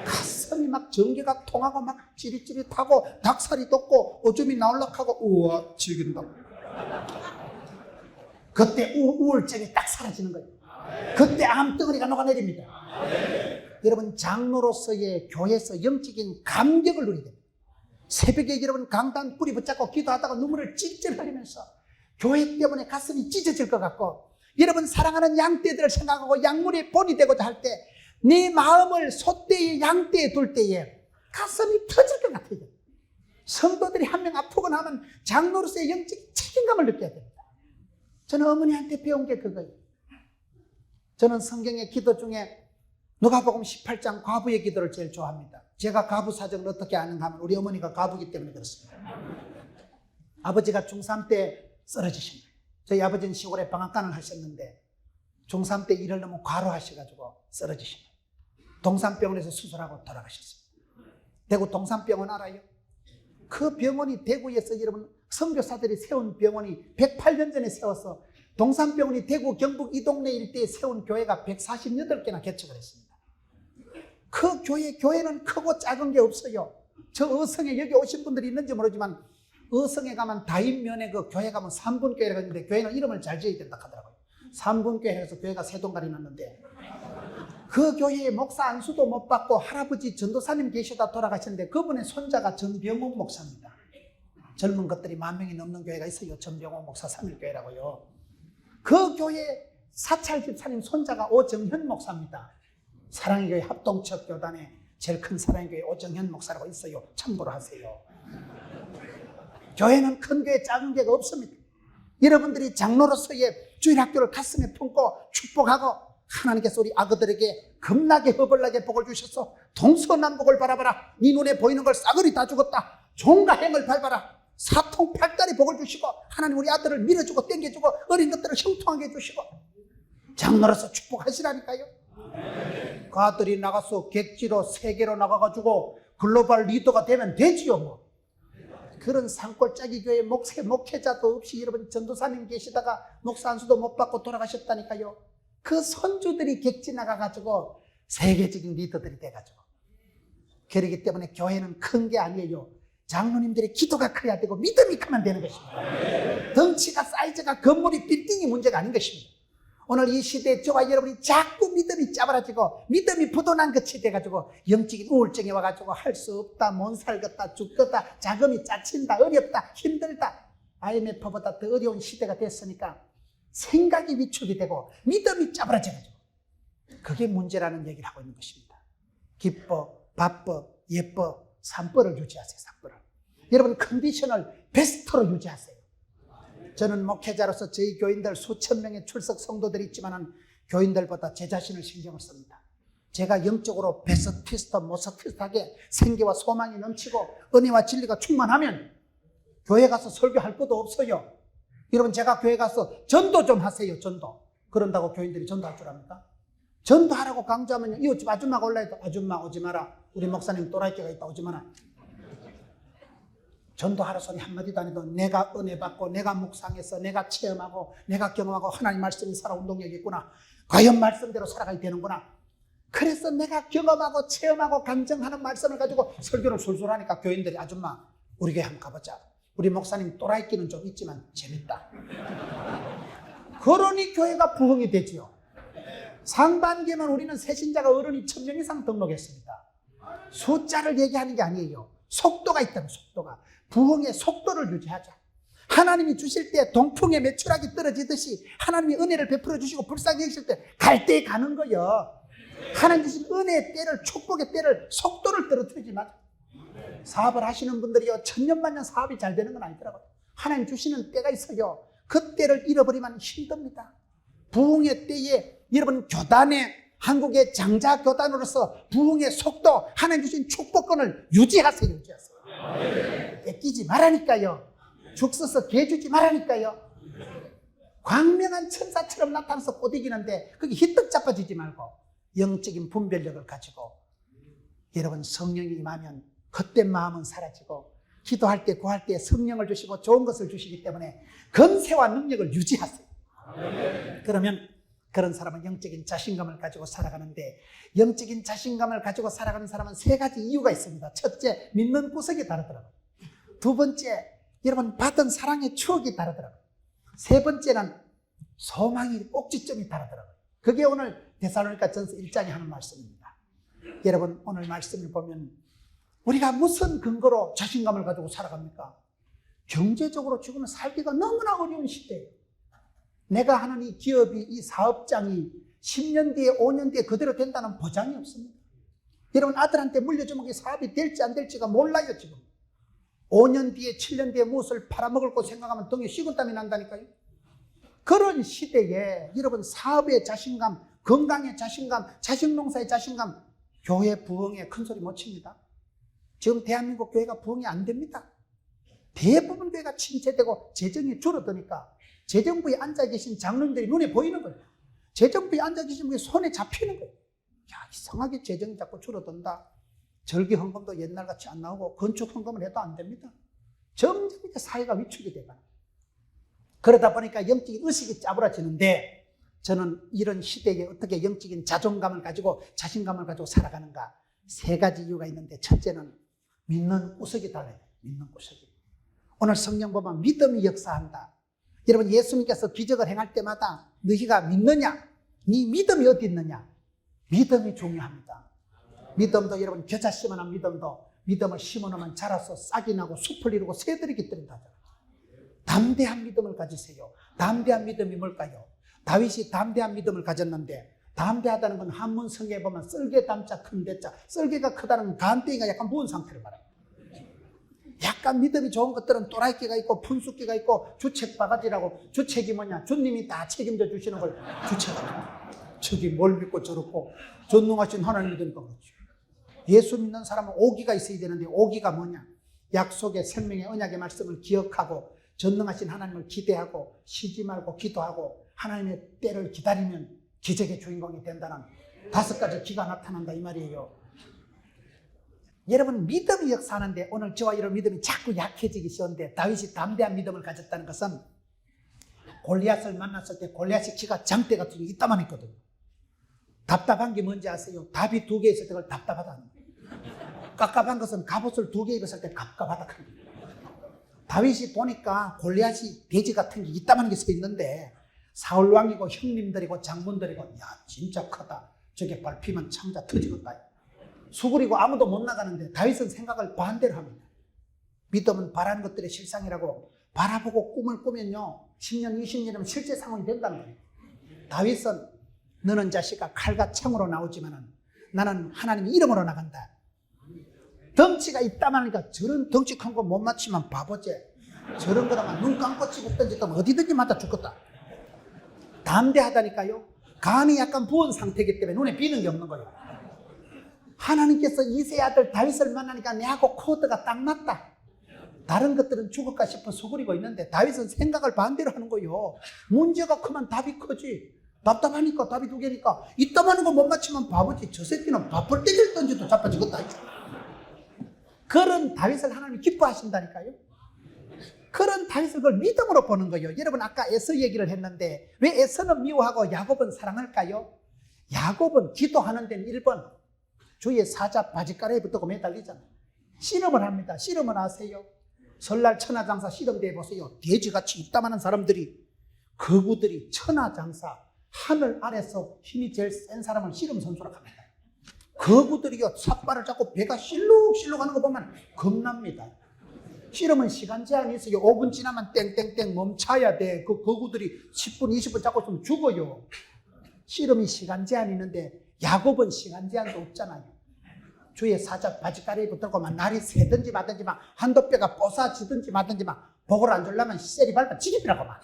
가슴이 막 전기가 통하고 막 찌릿찌릿하고 닭살이 돋고 오줌이 나올락하고 우와 즐긴다. 그때 우울증이 딱 사라지는 거예요. 그때 암덩어리가 녹아내립니다. 여러분 장로로서의 교회에서 영적인 감격을 누리게 됩니다. 새벽에 여러분 강단 뿌리 붙잡고 기도하다가 눈물을 찔찔 흘리면서 교회 때문에 가슴이 찢어질 것 같고 여러분 사랑하는 양떼들을 생각하고 약물의 본이 되고자 할 때 네 마음을 소떼의 양떼에 둘 때에 가슴이 터질 것 같아요. 성도들이 한 명 아프거나 하면 장로로서의 영적 책임감을 느껴야 됩니다. 저는 어머니한테 배운 게 그거예요. 저는 성경의 기도 중에 누가복음 18장 과부의 기도를 제일 좋아합니다. 제가 과부 사정을 어떻게 아는가 하면 우리 어머니가 과부기 때문에 그렇습니다. 아버지가 중3 때 쓰러지신 거예요. 저희 아버지는 시골에 방앗간을 하셨는데 중3 때 일을 너무 과로하셔가지고 쓰러지신 거예요. 동산병원에서 수술하고 돌아가셨습니다. 대구 동산병원 알아요? 그 병원이 대구에서 여러분 선교사들이 세운 병원이 108년 전에 세워서 동산병원이 대구 경북 이 동네 일대에 세운 교회가 148개나 개척을 했습니다. 그 교회는 크고 작은 게 없어요. 저 어성에 여기 오신 분들이 있는지 모르지만 어성에 가면 다인면에 그 교회 가면 삼분교회라고 했는데 교회는 이름을 잘 지어야 된다 하더라고요. 삼분교회에서 교회가 세 동가리 났는데 그 교회에 목사 안수도 못 받고 할아버지 전도사님 계시다 돌아가셨는데 그분의 손자가 전병옥 목사입니다. 젊은 것들이 10,000명이 넘는 교회가 있어요. 전병옥 목사 3일교회라고요. 그 교회 사찰 집사님 손자가 오정현 목사입니다. 사랑의 교회 합동척 교단에 제일 큰 사랑의 교회 오정현 목사라고 있어요. 참고로 하세요. 교회는 큰 교회 작은 교회가 없습니다. 여러분들이 장로로서의 주일학교를 가슴에 품고 축복하고 하나님께서 우리 아그들에게 겁나게 허벌나게 복을 주셔서 동서남북을 바라봐라. 네 눈에 보이는 걸 싸그리 다 죽었다. 종과 행을 밟아라. 사통팔달이 복을 주시고 하나님 우리 아들을 밀어주고 땡겨주고 어린 것들을 형통하게 해주시고 장로로서 축복하시라니까요. 그 아들이 나가서 객지로 세계로 나가가지고 글로벌 리더가 되면 되지요 뭐. 그런 산골짜기 교회 목회자도 없이 여러분 전도사님 계시다가 목사 안수도 못 받고 돌아가셨다니까요. 그 손주들이 객지 나가가지고 세계적인 리더들이 돼가지고. 그렇기 때문에 교회는 큰 게 아니에요. 장로님들의 기도가 커야 되고 믿음이 크면 되는 것입니다. 덩치가 사이즈가 건물이 빌딩이 문제가 아닌 것입니다. 오늘 이 시대에 저와 여러분이 자꾸 믿음이 짜버라지고 믿음이 부도난 것이 돼가지고 영적인 우울증이 와가지고 할 수 없다, 못 살겠다, 죽겠다, 자금이 짜친다, 어렵다, 힘들다. IMF보다 더 어려운 시대가 됐으니까 생각이 위축이 되고 믿음이 짜버라져가지고 그게 문제라는 얘기를 하고 있는 것입니다. 기뻐, 바빠, 예뻐, 산벌을 유지하세요. 산벌을. 여러분 컨디션을 베스트로 유지하세요. 저는 목회자로서 저희 교인들 수천 명의 출석 성도들이 있지만 교인들보다 제 자신을 신경을 씁니다. 제가 영적으로 베스트리스트, 모스트리스트하게 생기와 소망이 넘치고 은혜와 진리가 충만하면 교회 가서 설교할 것도 없어요. 여러분 제가 교회 가서 전도 좀 하세요. 전도. 그런다고 교인들이 전도할 줄 압니까? 전도하라고 강조하면 이 아줌마가 올라해도 아줌마 오지 마라. 우리 목사님 또라이끼가 있다 오지 마라. 전도하라 소리 한마디도 안 해도 내가 은혜 받고 내가 묵상해서 내가 체험하고 내가 경험하고 하나님 말씀이 살아 운동력이 있구나. 과연 말씀대로 살아가야 되는구나. 그래서 내가 경험하고 체험하고 간증하는 말씀을 가지고 설교를 술술 하니까 교인들이 아줌마 우리 교회 한번 가보자. 우리 목사님 또라이끼는 좀 있지만 재밌다. 그러니 교회가 부흥이 되지요. 상반기에만 우리는 새신자가 어른이 1,000명 이상 등록했습니다. 숫자를 얘기하는 게 아니에요. 속도가 있다는 속도가. 부흥의 속도를 유지하자. 하나님이 주실 때 동풍에 메추라기 떨어지듯이 하나님이 은혜를 베풀어 주시고 불쌍히 여기실 때 갈 때 가는 거예요. 하나님 주신 은혜의 때를 축복의 때를 속도를 떨어뜨리지 마자. 사업을 하시는 분들이요 천년만년 사업이 잘 되는 건 아니더라고요. 하나님 주시는 때가 있어요. 그 때를 잃어버리면 힘듭니다. 부흥의 때에 여러분 교단에 한국의 장자 교단으로서 부흥의 속도 하나님 주신 축복권을 유지하세요. 유지하세요. 뺏기지 말라니까요. 죽 써서 개 주지 말라니까요. 광명한 천사처럼 나타나서 꼬드기는데 그게 희떡 자빠지지 말고 영적인 분별력을 가지고 여러분 성령이 임하면 헛된 마음은 사라지고 기도할 때 구할 때 성령을 주시고 좋은 것을 주시기 때문에 권세와 능력을 유지하세요. 그러면 그런 사람은 영적인 자신감을 가지고 살아가는데 영적인 자신감을 가지고 살아가는 사람은 3가지 이유가 있습니다. 첫째, 믿는 구석이 다르더라고요. 두 번째, 여러분 받은 사랑의 추억이 다르더라고요. 세 번째는 소망이 꼭지점이 다르더라고요. 그게 오늘 데살로니가 전서 1장에 하는 말씀입니다. 여러분 오늘 말씀을 보면 우리가 무슨 근거로 자신감을 가지고 살아갑니까? 경제적으로 지금은 살기가 너무나 어려운 시대예요. 내가 하는 이 기업이 이 사업장이 10년 뒤에 5년 뒤에 그대로 된다는 보장이 없습니다. 여러분 아들한테 물려주면 이 사업이 될지 안 될지가 몰라요 지금. 5년 뒤에 7년 뒤에 무엇을 팔아먹을 거 생각하면 등에 식은땀이 난다니까요. 그런 시대에 여러분 사업의 자신감, 건강의 자신감, 자식농사의 자신감, 교회 부흥에 큰 소리 못 칩니다. 지금 대한민국 교회가 부흥이 안 됩니다. 대부분 교회가 침체되고 재정이 줄어드니까 재정부에 앉아 계신 장로님들이 눈에 보이는 거예요. 재정부에 앉아 계신 분이 손에 잡히는 거예요. 야, 이상하게 재정이 자꾸 줄어든다. 절기 헌금도 옛날같이 안 나오고 건축 헌금을 해도 안 됩니다. 점점 이제 사회가 위축이 돼가요. 그러다 보니까 영적인 의식이 짜부라지는데 저는 이런 시대에 어떻게 영적인 자존감을 가지고 자신감을 가지고 살아가는가, 세 가지 이유가 있는데, 첫째는 믿는 구석이 달라요. 믿는 구석이. 오늘 성경 보면 믿음이 역사한다. 여러분, 예수님께서 기적을 행할 때마다 너희가 믿느냐? 네 믿음이 어디 있느냐? 믿음이 중요합니다. 믿음도 여러분, 겨자 심어놓은 믿음도 믿음을 심어놓으면 자라서 싹이 나고 숲을 이루고 새들이 깃든다. 담대한 믿음을 가지세요. 담대한 믿음이 뭘까요? 다윗이 담대한 믿음을 가졌는데, 담대하다는 건 한문 성경에 보면 썰개 담자 큰 대자, 썰개가 크다는 건 간땡이가 약간 부은 상태를 말합니다. 약간 믿음이 좋은 것들은 또라이끼가 있고 분수끼가 있고 주책 바가지라고, 주책이 뭐냐? 주님이 다 책임져 주시는 걸 주책이라고. 저기 뭘 믿고 저렇고, 전능하신 하나님 믿으니까 그렇죠. 예수 믿는 사람은 오기가 있어야 되는데, 오기가 뭐냐? 약속의 생명의 언약의 말씀을 기억하고 전능하신 하나님을 기대하고 쉬지 말고 기도하고 하나님의 때를 기다리면 기적의 주인공이 된다는 5가지 기가 나타난다 이 말이에요. 여러분, 믿음이 역사하는데 오늘 저와 이런 믿음이 자꾸 약해지기 쉬운데, 다윗이 담대한 믿음을 가졌다는 것은 골리앗을 만났을 때 골리앗이 키가 장대 같은 게 이따만 했거든요. 답답한 게 뭔지 아세요? 답이 2개 있을 때 그걸 답답하다는 거예요. 깝깝한 것은 갑옷을 2개 입었을 때 갑갑하다. 다윗이 보니까 골리앗이 돼지 같은 게 이따만 게 서 있는데 사울 왕이고 형님들이고 장군들이고, 야 진짜 크다. 저게 밟히면 창자 터지겠다. 수그리고 아무도 못 나가는데 다윗은 생각을 반대로 합니다. 믿음은 바라는 것들의 실상이라고 바라보고 꿈을 꾸면요 10년 20년이면 실제 상황이 된다는 거예요. 다윗은 너는 자식아 칼과 창으로 나오지만은 나는 하나님 이름으로 나간다. 덩치가 있다마니까 저런 덩치 큰 거 못 맞추면 바보지. 저런 거다가 눈 감고 찍었든지 어디든지 맞아 죽겠다. 담대하다니까요. 간이 약간 부은 상태이기 때문에 눈에 비는 게 없는 거예요. 하나님께서 이세의 아들 다윗을 만나니까 내하고 코드가 딱 맞다. 다른 것들은 죽을까 싶어 수그리고 있는데 다윗은 생각을 반대로 하는 거예요. 문제가 크면 답이 크지. 답답하니까 답이 2개니까 이따만한 거 못 맞추면 바보지. 저 새끼는 밥을 떼길 던지도 자빠지겠다. 그런 다윗을 하나님이 기뻐하신다니까요. 그런 다윗을 그걸 믿음으로 보는 거예요. 여러분, 아까 에서 얘기를 했는데 왜 에서는 미워하고 야곱은 사랑할까요? 야곱은 기도하는 데는 1번 주위에 사자 바짓가라에 붙고 매달리잖아요. 씨름을 합니다. 씨름을 아세요? 설날 천하장사 씨름대회 보세요. 돼지같이 이따만한 사람들이, 거구들이 천하장사 하늘 아래서 힘이 제일 센 사람을 씨름 선수라고 합니다. 거구들이요 삿발을 잡고 배가 실룩실룩 하는 거 보면 겁납니다. 씨름은 시간 제한이 있어요. 5분 지나면 땡땡땡 멈춰야 돼. 그 거구들이 10분 20분 잡고 있으면 죽어요. 씨름이 시간 제한이 있는데 야곱은 시간 제한도 없잖아요. 주위에 사자 바짓가리에 붙들고 막 날이 새든지 마든지 막 한도 뼈가 뽀사지든지 마든지 막 복을 안 주려면 셀이 밟아 지집이라고 막.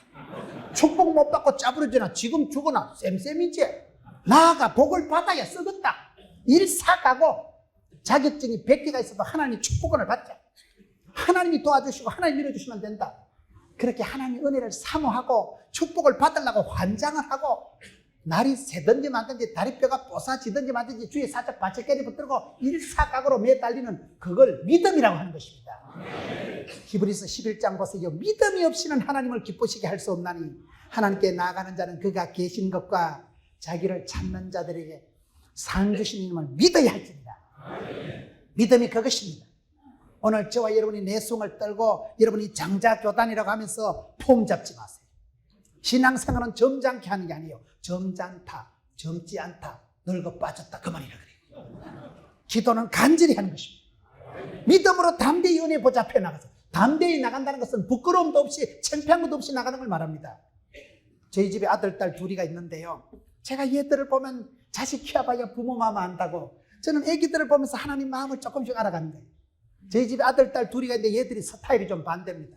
축복 못 받고 짜부러지나 지금 죽으나 쌤쌤이지. 나아가 복을 받아야 쓰겠다. 일사가고 자격증이 100개가 있어도 하나님이 축복을 받자. 하나님이 도와주시고 하나님 밀어주시면 된다. 그렇게 하나님의 은혜를 사모하고 축복을 받으려고 환장을 하고 날이 새든지 마든지 다리뼈가 뽀사지든지 마든지 주위에 살짝 바짓개를 붙들고 일사각으로 매달리는 그걸 믿음이라고 하는 것입니다. 히브리서 11장 보세요. 믿음이 없이는 하나님을 기쁘시게 할 수 없나니 하나님께 나아가는 자는 그가 계신 것과 자기를 찾는 자들에게 상 주신 이름을 믿어야 할지니라. 믿음이 그것입니다. 오늘 저와 여러분이 내숭을 떨고 여러분이 장자교단이라고 하면서 폼 잡지 마세요. 신앙생활은 점잖게 하는 게 아니에요. 점잖다, 젊지 않다, 늙어 빠졌다 그만이라 그래요. 기도는 간절히 하는 것입니다. 믿음으로 담대히 은혜 보좌 앞에 나가서 담대히 나간다는 것은 부끄러움도 없이 창피한 것도 없이 나가는 걸 말합니다. 저희 집에 아들, 딸 둘이가 있는데요. 제가 얘들을 보면 자식 키워봐야 부모 마음 안다고 저는 애기들을 보면서 하나님 마음을 조금씩 알아가는 거예요. 저희 집에 아들, 딸 둘이가 있는데 얘들이 스타일이 좀 반대입니다.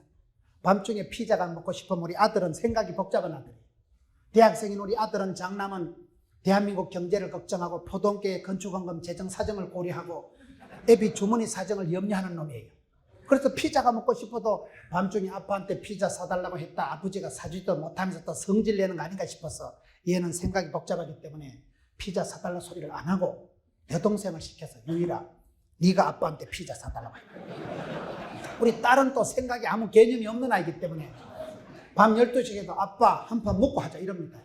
밤중에 피자가 먹고 싶으면 우리 아들은 생각이 복잡한 아들이에요. 대학생인 우리 아들은 장남은 대한민국 경제를 걱정하고 포동계 건축원금 재정 사정을 고려하고 애비 주머니 사정을 염려하는 놈이에요. 그래서 피자가 먹고 싶어도 밤중에 아빠한테 피자 사달라고 했다 아버지가 사주지도 못하면서 또 성질 내는 거 아닌가 싶어서 얘는 생각이 복잡하기 때문에 피자 사달라 소리를 안 하고 여동생을 시켜서 유일아 네가 아빠한테 피자 사달라고 했다. 우리 딸은 또 생각이 아무 개념이 없는 아이기 때문에 밤 12시에도 아빠 한 판 먹고 하자 이럽니다.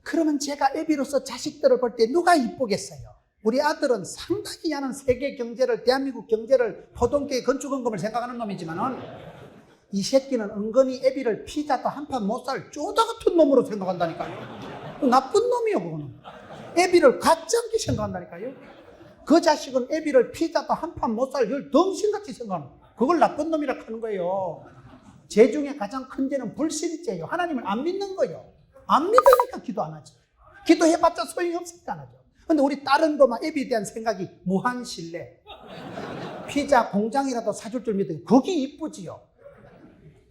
그러면 제가 애비로서 자식들을 볼 때 누가 이쁘겠어요? 우리 아들은 상당히 하는 세계 경제를, 대한민국 경제를, 포동계 건축원금을 생각하는 놈이지만은 이 새끼는 은근히 애비를 피자도 한 판 못 살 쪼다 같은 놈으로 생각한다니까요. 나쁜 놈이요, 그거는. 애비를 가짜 않게 생각한다니까요. 그 자식은 애비를 피자도 한 판 못 살 열 덩신같이 생각하는 그걸 나쁜 놈이라 하는 거예요. 죄 중에 가장 큰 죄는 불신죄예요. 하나님을 안 믿는 거예요. 안 믿으니까 기도 안 하죠. 기도해봤자 소용이 없으니까 안 하죠. 근데 우리 딸은 막 애비에 대한 생각이 무한신뢰. 피자 공장이라도 사줄 줄 믿어요. 그게 이쁘지요.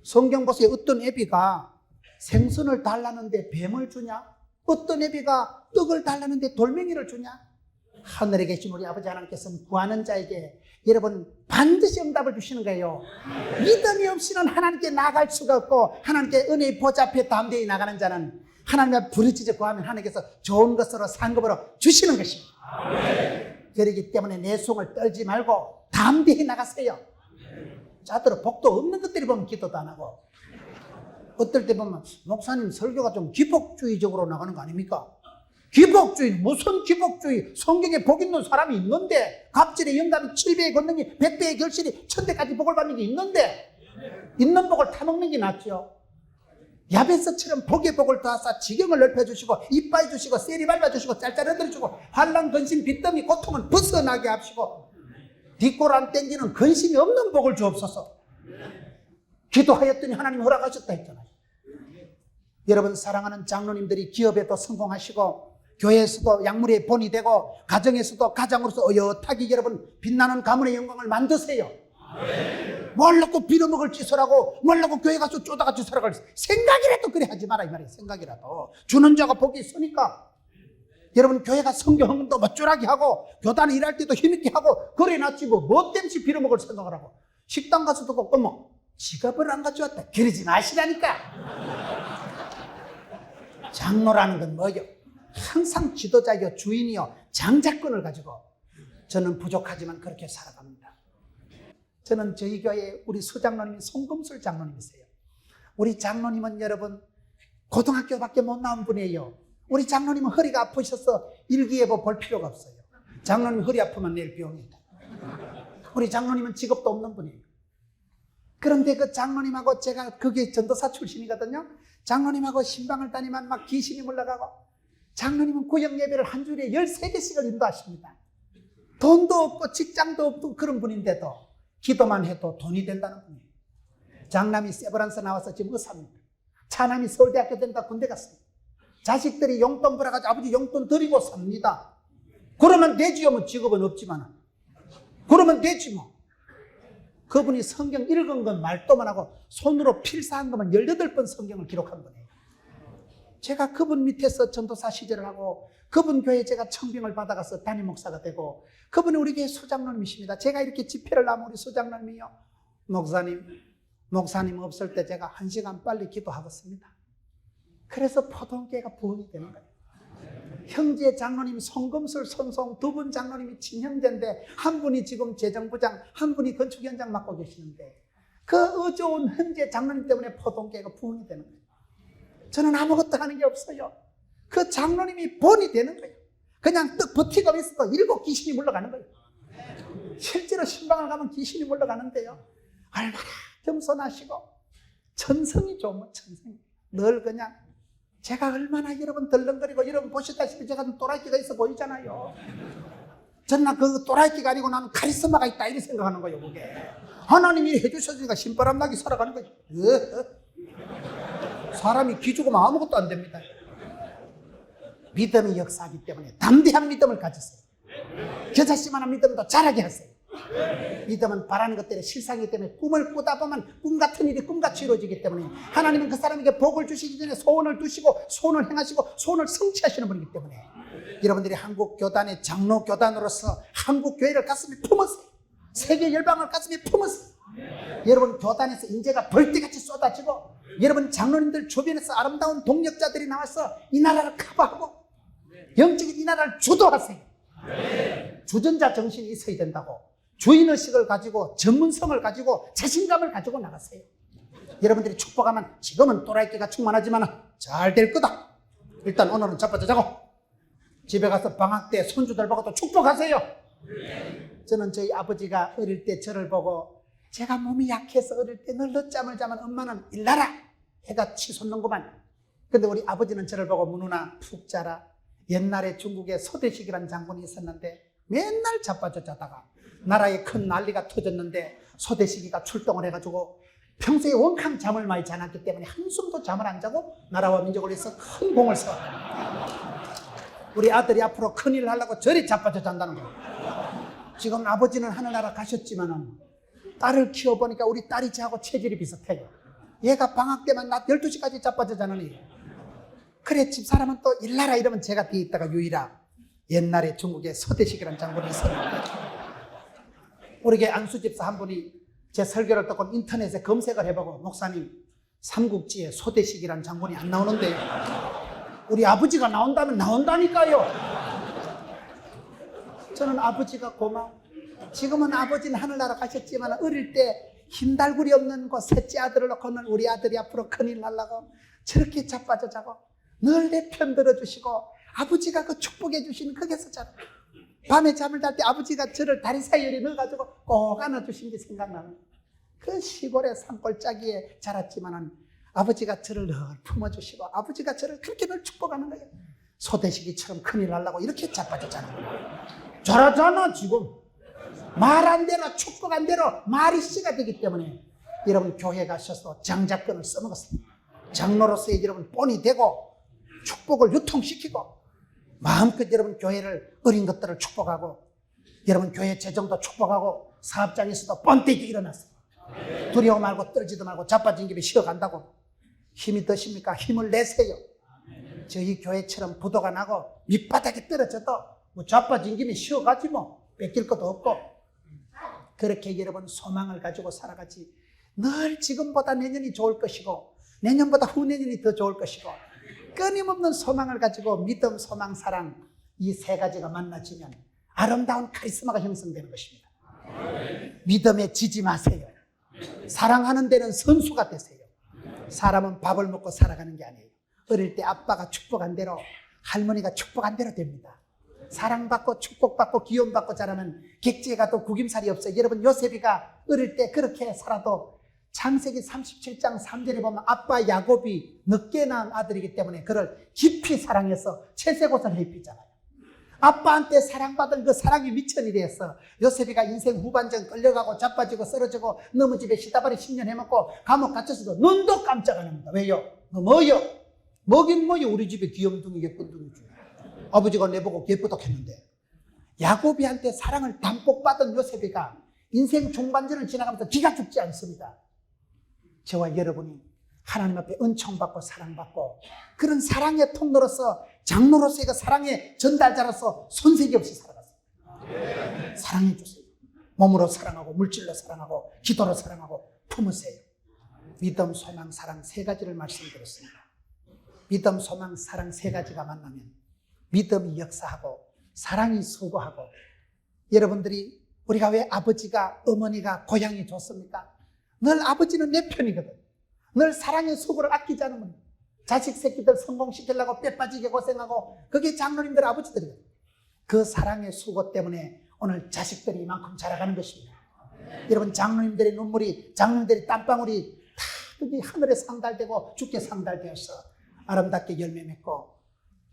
성경 보세요. 어떤 애비가 생선을 달라는데 뱀을 주냐? 어떤 애비가 떡을 달라는데 돌멩이를 주냐? 하늘에 계신 우리 아버지 하나님께서는 구하는 자에게 여러분 반드시 응답을 주시는 거예요. 믿음이 없이는 하나님께 나아갈 수가 없고 하나님께 은혜의 보좌 앞에 담대히 나가는 자는 하나님의 부르짖어 구하면 하나님께서 좋은 것으로 상급으로 주시는 것입니다. 그렇기 때문에 내 속을 떨지 말고 담대히 나가세요. 자들은 복도 없는 것들이 보면 기도도 안 하고 어떨 때 보면 목사님 설교가 좀 기복주의적으로 나가는 거 아닙니까? 기복주의, 무슨 기복주의? 성경에 복 있는 사람이 있는데 갑질의 영감이 7배의 권능이 100배의 결실이 1000대까지 복을 받는 게 있는데 있는 복을 타먹는 게 낫죠. 야베스처럼 복의 복을 더하사 지경을 넓혀주시고 이빠이 주시고 세리 밟아주시고 짤짤 흔들어주고 환난 근심 빚더미 고통은 벗어나게 하시고 뒷골 안 땡기는 근심이 없는 복을 주옵소서. 기도하였더니 하나님 허락하셨다 했잖아요. 여러분 사랑하는 장로님들이 기업에도 성공하시고 교회에서도 약물의 본이 되고 가정에서도 가장으로서 어엿하게 여러분 빛나는 가문의 영광을 만드세요. 뭘 놓고 빌어먹을 짓을 하고 뭘 놓고 교회 가서 쪼다같이 살아갈 생각이라도 그래 하지 마라 이 말이에요. 생각이라도 주는 자가 복이 있으니까 여러분 교회가 성경 헌금도 멋줄하게 하고 교단에 일할 때도 힘있게 하고 그래 놨지 뭐 땜시 빌어먹을 생각을 하고 식당 가서도 꼭 어머 지갑을 안 가져왔다 그러지 마시라니까. 장로라는 건 뭐죠? 항상 지도자이요 주인이요 장자권을 가지고 저는 부족하지만 그렇게 살아갑니다. 저는 저희 교회 우리 수장로님이 송금술 장로님이세요. 우리 장로님은 여러분 고등학교밖에 못 나온 분이에요. 우리 장로님은 허리가 아프셔서 일기예보 볼 필요가 없어요. 장로님 허리 아프면 내일 병이다. 우리 장로님은 직업도 없는 분이에요. 그런데 그 장로님하고 제가 그게 전도사 출신이거든요. 장로님하고 신방을 다니면 막 귀신이 물러가고 장로님은 구역 예배를 한 주일에 13개씩을 인도하십니다. 돈도 없고 직장도 없고 그런 분인데도 기도만 해도 돈이 된다는 분이에요. 장남이 세브란스 나와서 지금 의사입니다. 차남이 서울대학교 된다 군대 갔습니다. 자식들이 용돈 벌어가지고 아버지 용돈 드리고 삽니다. 그러면 되지요. 뭐 직업은 없지만 그러면 되지 뭐. 그분이 성경 읽은 건 말도만 하고 손으로 필사한 것만 18번 성경을 기록한 분이에요. 제가 그분 밑에서 전도사 시절을 하고 그분 교회에 제가 청빙을 받아가서 담임 목사가 되고 그분이 우리 교회 수장로님이십니다. 제가 이렇게 집회를 하면 우리 수장로님이요. 목사님 없을 때 제가 1시간 빨리 기도하겠습니다. 그래서 포동교회가 부흥이 되는 거예요. 형제 장로님 송금술 손송 두 분 장로님이 친형제인데 한 분이 지금 재정부장 한 분이 건축현장 맡고 계시는데 그 어좋은 형제 장로님 때문에 포동교회가 부흥이 되는 거예요. 저는 아무것도 하는 게 없어요. 그 장로님이 본이 되는 거예요. 그냥 떡 버티고 있어도 7 귀신이 물러가는 거예요. 실제로 신방을 가면 귀신이 물러가는데요. 얼마나 겸손하시고 천성이 좋으면 천성이 늘 그냥 제가 얼마나 여러분 덜렁거리고 여러분 보셨다시피 제가 좀 또라이끼가 있어 보이잖아요. 저는 그 또라이끼가 아니고 나는 카리스마가 있다 이렇게 생각하는 거예요. 그게 하나님이 해주셨으니까 신바람 나게 살아가는 거예요. 사람이 기죽으면 아무것도 안 됩니다. 믿음이 역사하기 때문에 담대한 믿음을 가지세요. 겨자씨만한 믿음도 잘하게 하세요. 믿음은 바라는 것들의 실상이기 때문에 꿈을 꾸다 보면 꿈 같은 일이 꿈같이 이루어지기 때문에 하나님은 그 사람에게 복을 주시기 전에 소원을 두시고 소원을 행하시고 소원을 성취하시는 분이기 때문에 여러분들이 한국 교단의 장로 교단으로서 한국 교회를 가슴에 품으세요. 세계 열방을 가슴에 품으세요. 여러분 교단에서 인재가 벌떼같이 쏟아지고 여러분 장로님들 주변에서 아름다운 동력자들이 나와서 이 나라를 커버하고 영적인 이 나라를 주도하세요. 주전자 정신이 있어야 된다고. 주인의식을 가지고 전문성을 가지고 자신감을 가지고 나가세요. 여러분들이 축복하면 지금은 또라이끼가 충만하지만 잘 될 거다. 일단 오늘은 자빠져 자고 집에 가서 방학 때 손주들 보고 또 축복하세요. 저는 저희 아버지가 어릴 때 저를 보고 제가 몸이 약해서 어릴 때 늘 늦잠을 자면 엄마는 일나라 해가 치솟는구만. 근데 우리 아버지는 저를 보고 문우나 푹 자라. 옛날에 중국에 소대식이라는 장군이 있었는데 맨날 자빠져 자다가 나라에 큰 난리가 터졌는데 소대식이가 출동을 해가지고 평소에 원캉 잠을 많이 자놨기 때문에 한숨도 잠을 안 자고 나라와 민족을 위해서 큰 공을 세웠다. 우리 아들이 앞으로 큰일을 하려고 저리 자빠져 잔다는 거예요. 지금 아버지는 하늘나라 가셨지만은 딸을 키워보니까 우리 딸이 저하고 체질이 비슷해요. 얘가 방학 때만 낮 12시까지 자빠져 자느니 그래 집사람은 또 일나라 이러면 제가 뒤에 있다가 유일하. 옛날에 중국에 서대식이라는 장군이 있었는데 우리 교회 안수집사 한 분이 제 설교를 듣고 인터넷에 검색을 해보고 목사님 삼국지에 소대식이라는 장군이 안 나오는데요. 우리 아버지가 나온다면 나온다니까요. 저는 아버지가 고마워. 지금은 아버지는 하늘나라 가셨지만 어릴 때 힘달구리 없는 그 셋째 아들을 놓고는 우리 아들이 앞으로 큰일 날라고 저렇게 자빠져 자고 늘 내 편 들어주시고 아버지가 그 축복해 주시는 거기서 자라. 밤에 잠을 잘 때 아버지가 저를 다리 사이에 넣어가지고 꼭 안아주신 게 생각나는 그 시골의 산골짜기에 자랐지만은 아버지가 저를 늘 품어주시고 아버지가 저를 그렇게 늘 축복하는 거예요. 소대식이처럼 큰일 날라고 이렇게 자빠졌잖아. 잘하잖아 지금. 말 안 되나 축복 안 되나 말이 씨가 되기 때문에 여러분 교회 가셔서 장자권을 써먹었어요. 장로로서의 여러분 본이 되고 축복을 유통시키고 마음껏 여러분 교회를 어린 것들을 축복하고 여러분 교회 재정도 축복하고 사업장에서도 번뜩이 일어났어요. 두려워 말고 떨지도 말고 자빠진 김에 쉬어간다고. 힘이 드십니까? 힘을 내세요. 저희 교회처럼 부도가 나고 밑바닥에 떨어져도 뭐 자빠진 김에 쉬어가지 뭐 뺏길 것도 없고 그렇게 여러분 소망을 가지고 살아가지. 늘 지금보다 내년이 좋을 것이고 내년보다 후내년이 더 좋을 것이고 끊임없는 소망을 가지고 믿음, 소망, 사랑 이 세 가지가 만나지면 아름다운 카리스마가 형성되는 것입니다. 믿음에 지지 마세요. 사랑하는 데는 선수가 되세요. 사람은 밥을 먹고 살아가는 게 아니에요. 어릴 때 아빠가 축복한 대로 할머니가 축복한 대로 됩니다. 사랑받고 축복받고 기원받고 자라면 객지에 가도 구김살이 없어요. 여러분 요셉이가 어릴 때 그렇게 살아도 창세기 37장 3절에 보면 아빠 야곱이 늦게 낳은 아들이기 때문에 그를 깊이 사랑해서 채색옷을 입히잖아요. 아빠한테 사랑받은 그 사랑이 미천이 되었어. 요셉이가 인생 후반전 끌려가고 자빠지고 쓰러지고 너무 집에 시다발이 10년 해먹고 감옥 갇혔어도 눈도 깜짝 안 합니다. 왜요? 너 뭐요? 뭐긴 뭐요? 우리 집에 귀염둥이 예쁜둥이지. 아버지가 내보고 예쁘다고 했는데 야곱이한테 사랑을 담뿍 받은 요셉이가 인생 중반전을 지나가면서 기가 죽지 않습니다. 저와 여러분이 하나님 앞에 은총받고 사랑받고 그런 사랑의 통로로서 장로로서의 그 사랑의 전달자로서 손색이 없이 살아갔습니다. 사랑해 주세요. 몸으로 사랑하고 물질로 사랑하고 기도로 사랑하고 품으세요. 믿음, 소망, 사랑 세 가지를 말씀드렸습니다. 믿음, 소망, 사랑 세 가지가 만나면 믿음이 역사하고 사랑이 수고하고 여러분들이 우리가 왜 아버지가 어머니가 고향이 좋습니까? 늘 아버지는 내 편이거든. 늘 사랑의 수고를 아끼지 않으면 자식 새끼들 성공시키려고 뼈 빠지게 고생하고 그게 장로님들 아버지들이거든. 그 사랑의 수고 때문에 오늘 자식들이 이만큼 자라가는 것입니다. 여러분 장로님들의 눈물이 장로님들의 땀방울이 다 여기 하늘에 상달되고 주께 상달되어서 아름답게 열매 맺고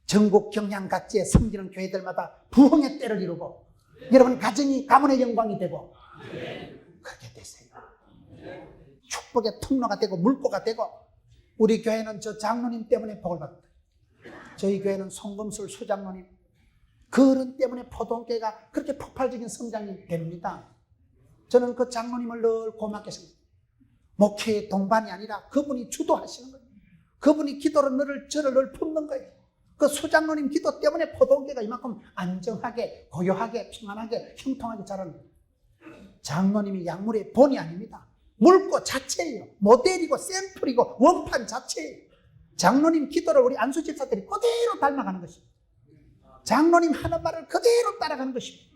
전국 경양 각지에 섬기는 교회들마다 부흥의 때를 이루고 여러분 가정이 가문의 영광이 되고 그렇게 되세요. 축복의 통로가 되고 물꼬가 되고 우리 교회는 저 장로님 때문에 복을 받습니다. 저희 교회는 송금술 수장로님 그 어른 때문에 포동교회가 그렇게 폭발적인 성장이 됩니다. 저는 그 장로님을 늘 고맙게 생각합니다. 목회의 동반이 아니라 그분이 주도하시는 거예요. 그분이 기도로 저를 늘 품는 거예요. 그 수장로님 기도 때문에 포도원교회가 이만큼 안정하게, 고요하게, 평안하게, 형통하게 자라는 거예요. 장로님이 약물의 본이 아닙니다. 물고 자체예요. 모델이고 샘플이고 원판 자체예요. 장로님 기도를 우리 안수 집사들이 그대로 닮아가는 것입니다. 장로님 하는 말을 그대로 따라가는 것입니다.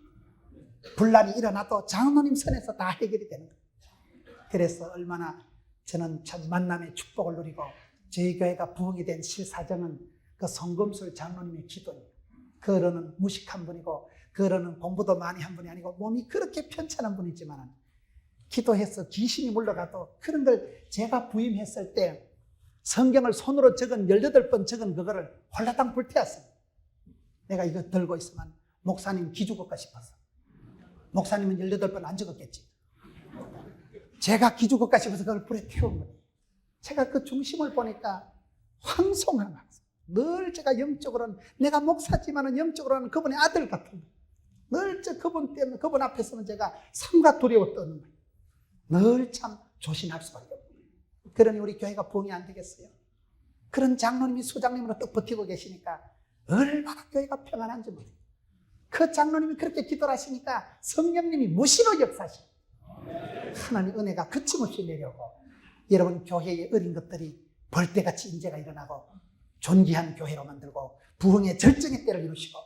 분란이 일어나도 장로님 선에서 다 해결이 되는 거예요. 그래서 얼마나 저는 참 만남의 축복을 누리고 저희 교회가 부흥이 된 실사정은 그 성금술 장로님의 기도입니다. 그 어른은 무식한 분이고 그 어른은 공부도 많이 한 분이 아니고 몸이 그렇게 편찮은 분이지만 기도해서 귀신이 물러가도 그런 걸 제가 부임했을 때 성경을 손으로 적은 18번 적은 그거를 홀라당 불태웠어요. 내가 이거 들고 있으면 목사님 기죽을까 싶어서. 목사님은 18번 안 적었겠지. 제가 기죽을까 싶어서 그걸 불에 태운 거예요. 제가 그 중심을 보니까 황송한 거예요. 늘 제가 영적으로는 내가 목사지만은 영적으로는 그분의 아들 같은 거예요. 늘 그분 때문에 그분 앞에서는 제가 삼가 두려워 떠는 거예요. 늘 참 조심할 수밖에 없어요. 그러니 우리 교회가 부흥이 안 되겠어요. 그런 장로님이 수장님으로 또 버티고 계시니까 얼마나 교회가 평안한지 모르겠어요. 그 장로님이 그렇게 기도를 하시니까 성령님이 무시로 역사하시고 하나님 은혜가 거침없이 내려오고 여러분 교회의 어린 것들이 벌떼같이 인재가 일어나고 존귀한 교회로 만들고 부흥의 절정의 때를 이루시고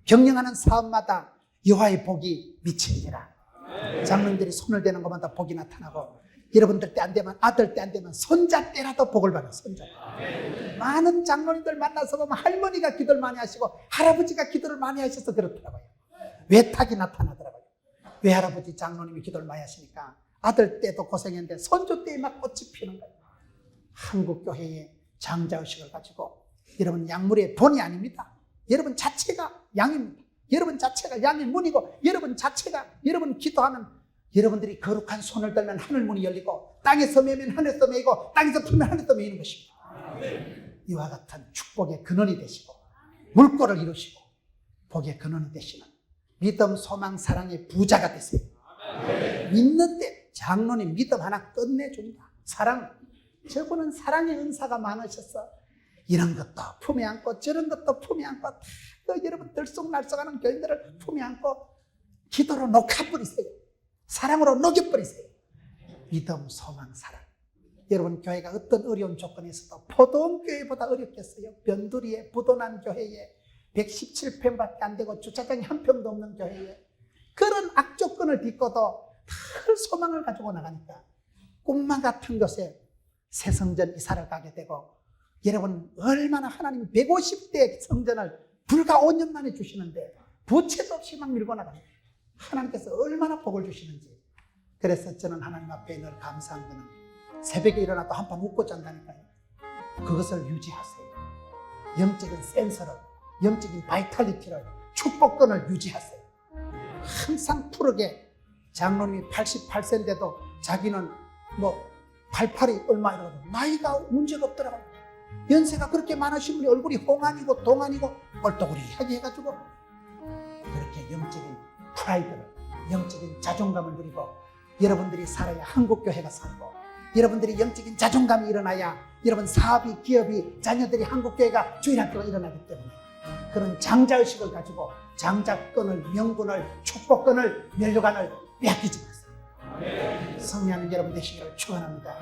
경영하는 사업마다 여호와의 복이 미치리라. 장로님들이 손을 대는 것마다 복이 나타나고 여러분들 때 안 되면 아들 때 안 되면 손자 때라도 복을 받아. 손자. 많은 장로님들 만나서 보면 할머니가 기도를 많이 하시고 할아버지가 기도를 많이 하셔서 그렇더라고요. 외탁이 나타나더라고요. 외할아버지 장로님이 기도를 많이 하시니까 아들 때도 고생했는데 손주 때에 막 꽃이 피는 거예요. 한국 교회의 장자의식을 가지고 여러분 약물의 본이 아닙니다. 여러분 자체가 양입니다. 여러분 자체가 양의 문이고 여러분 자체가 여러분 기도하면 여러분들이 거룩한 손을 들면 하늘 문이 열리고 땅에서 매면 하늘에서 매이고 땅에서 풀면 하늘에서 매이는 것입니다. 이와 같은 축복의 근원이 되시고 물꼬를 이루시고 복의 근원이 되시는 믿음, 소망, 사랑의 부자가 되세요. 믿는데 장로님 믿음 하나 끝내준다. 사랑. 저분은 사랑의 은사가 많으셔서 이런 것도 품에 안고 저런 것도 품에 안고 여러분 들쑥날쑥하는 교인들을 품에 안고 기도로 녹아버리세요. 사랑으로 녹여버리세요. 믿음, 소망, 사랑. 여러분 교회가 어떤 어려운 조건에서도 포도원 교회보다 어렵겠어요. 변두리에 부도난 교회에 117평밖에 안 되고 주차장이 한 평도 없는 교회에 그런 악조건을 딛고도 큰 소망을 가지고 나가니까 꿈만 같은 곳에 새성전 이사를 가게 되고 여러분 얼마나 하나님이 150대 성전을 불과 5년 만에 주시는데 부채도 없이 막 밀고 나갑니다. 하나님께서 얼마나 복을 주시는지. 그래서 저는 하나님 앞에 늘 감사한 거는 새벽에 일어나도 한밤 웃고 잔다니까요. 그것을 유지하세요. 영적인 센서를, 영적인 바이탈리티를, 축복권을 유지하세요. 항상 푸르게 장로님이 88세인데도 자기는 뭐 88이 얼마 이러거든. 나이가 문제가 없더라고요. 연세가 그렇게 많으신 분이 얼굴이 홍안이고 동안이고 뻘떡우리하게 해가지고 그렇게 영적인 프라이드를, 영적인 자존감을 누리고 여러분들이 살아야 한국교회가 살고 여러분들이 영적인 자존감이 일어나야 여러분 사업이, 기업이, 자녀들이 한국교회가 주일학교가 일어나기 때문에 그런 장자의식을 가지고 장자권을, 명분을, 축복권을, 면류관을 빼앗기지 마세요. 성리하는 여러분 되시기를 축원합니다.